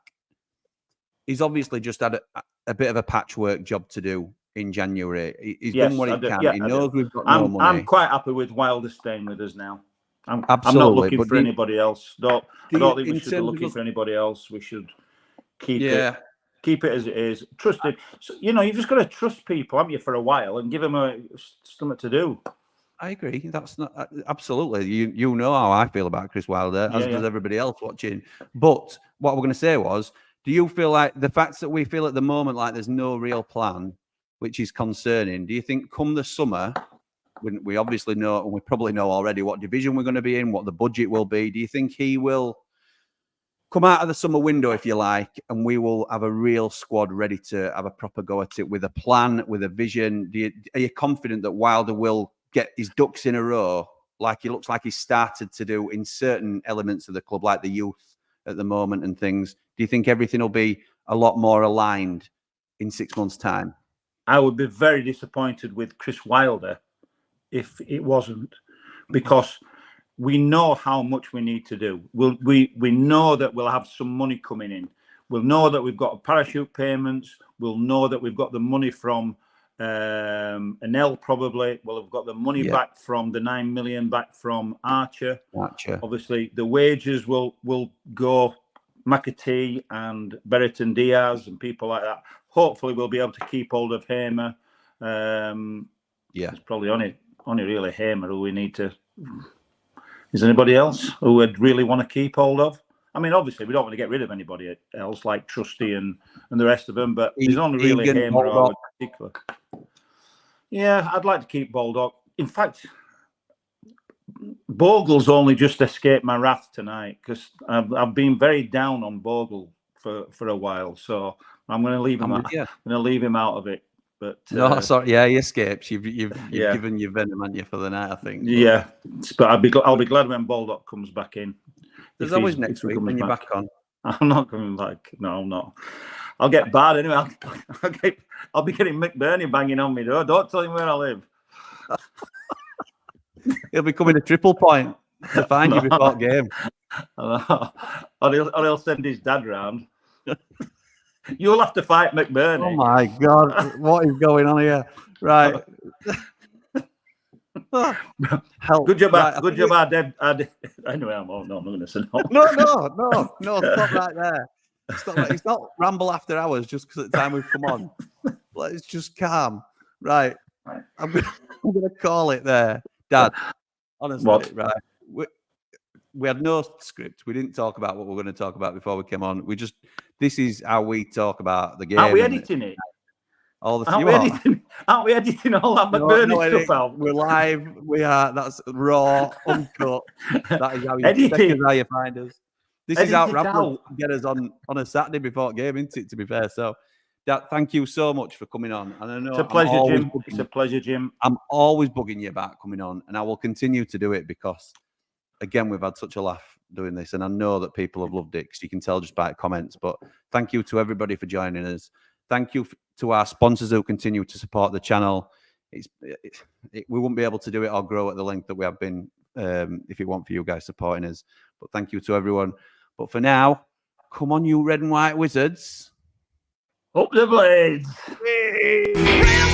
he's obviously just had a bit of a patchwork job to do in January. He's done what he can. He knows we've got no money. I'm quite happy with Wilder staying with us now. I'm not Absolutely, looking for anybody else. I don't think we should be looking for anybody else. We should keep it as it is. Trust it. So, you've just got to trust people, haven't you, for a while, and give them something to do. I agree. That's not absolutely. You know how I feel about Chris Wilder, as does everybody else watching. But what we're going to say was, do you feel like the fact that we feel at the moment like there's no real plan, which is concerning? Do you think come the summer, when we obviously know, and we probably know already what division we're going to be in, what the budget will be, do you think he will come out of the summer window, if you like, and we will have a real squad ready to have a proper go at it with a plan, with a vision? Are you confident that Wilder will get his ducks in a row, like he looks like he's started to do in certain elements of the club, like the youth at the moment and things? Do you think everything will be a lot more aligned in 6 months' time? I would be very disappointed with Chris Wilder if it wasn't, because we know how much we need to do. We know that we'll have some money coming in. We'll know that we've got parachute payments. We'll know that we've got the money from Anel probably. We'll have got the money back from the 9 million back from Archer. Obviously, the wages will go. McAtee and Berriton Diaz and people like that. Hopefully, we'll be able to keep hold of Hamer. It's probably only really Hamer who we need to. Is there anybody else who would really want to keep hold of? I mean, obviously, we don't want to get rid of anybody else like Trusty and the rest of them, but there's only really Hamer in particular. Yeah, I'd like to keep Baldock. In fact, Bogle's only just escaped my wrath tonight, because I've been very down on Bogle for a while, so I'm going to leave him. I'm going to leave him out of it. But no, sorry, he escapes. You've given your venom, haven't you, for the night, I think. But, yeah, but I'll be glad when Baldock comes back in. There's always next week when you're back on. I'm not coming back. No, I'm not. I'll get bad anyway. I'll be getting McBurnie banging on me door. Don't tell him where I live. He'll be coming to Triple Point to find you before game. Or he'll send his dad round. You'll have to fight McBurnie. Oh my God, what is going on here? Right. Help. Good job, good job, Deb. Anyway, I'm not going to say no. No, stop right there. It's not Ramble After Hours just because at the time we've come on. Let's just calm. Right. I'm going to call it there. Dad, honestly, right. We had no script. We didn't talk about what we're going to talk about before we came on. This is how we talk about the game. Aren't we editing it? Aren't we editing all that McBurnie stuff out? We're live. We are. That's raw, uncut. That is how you find us. This is how Ramble get us on a Saturday before game, isn't it? To be fair, so Dad, thank you so much for coming on. And I know it's a pleasure, Jim. It's a pleasure, Jim. I'm always bugging you about coming on, and I will continue to do it because again, we've had such a laugh doing this, and I know that people have loved it because you can tell just by the comments. But thank you to everybody for joining us. Thank you to our sponsors who continue to support the channel. We wouldn't be able to do it or grow at the length that we have been if it weren't for you guys supporting us. But thank you to everyone. But for now, come on, you red and white wizards. Up the blades. Hey.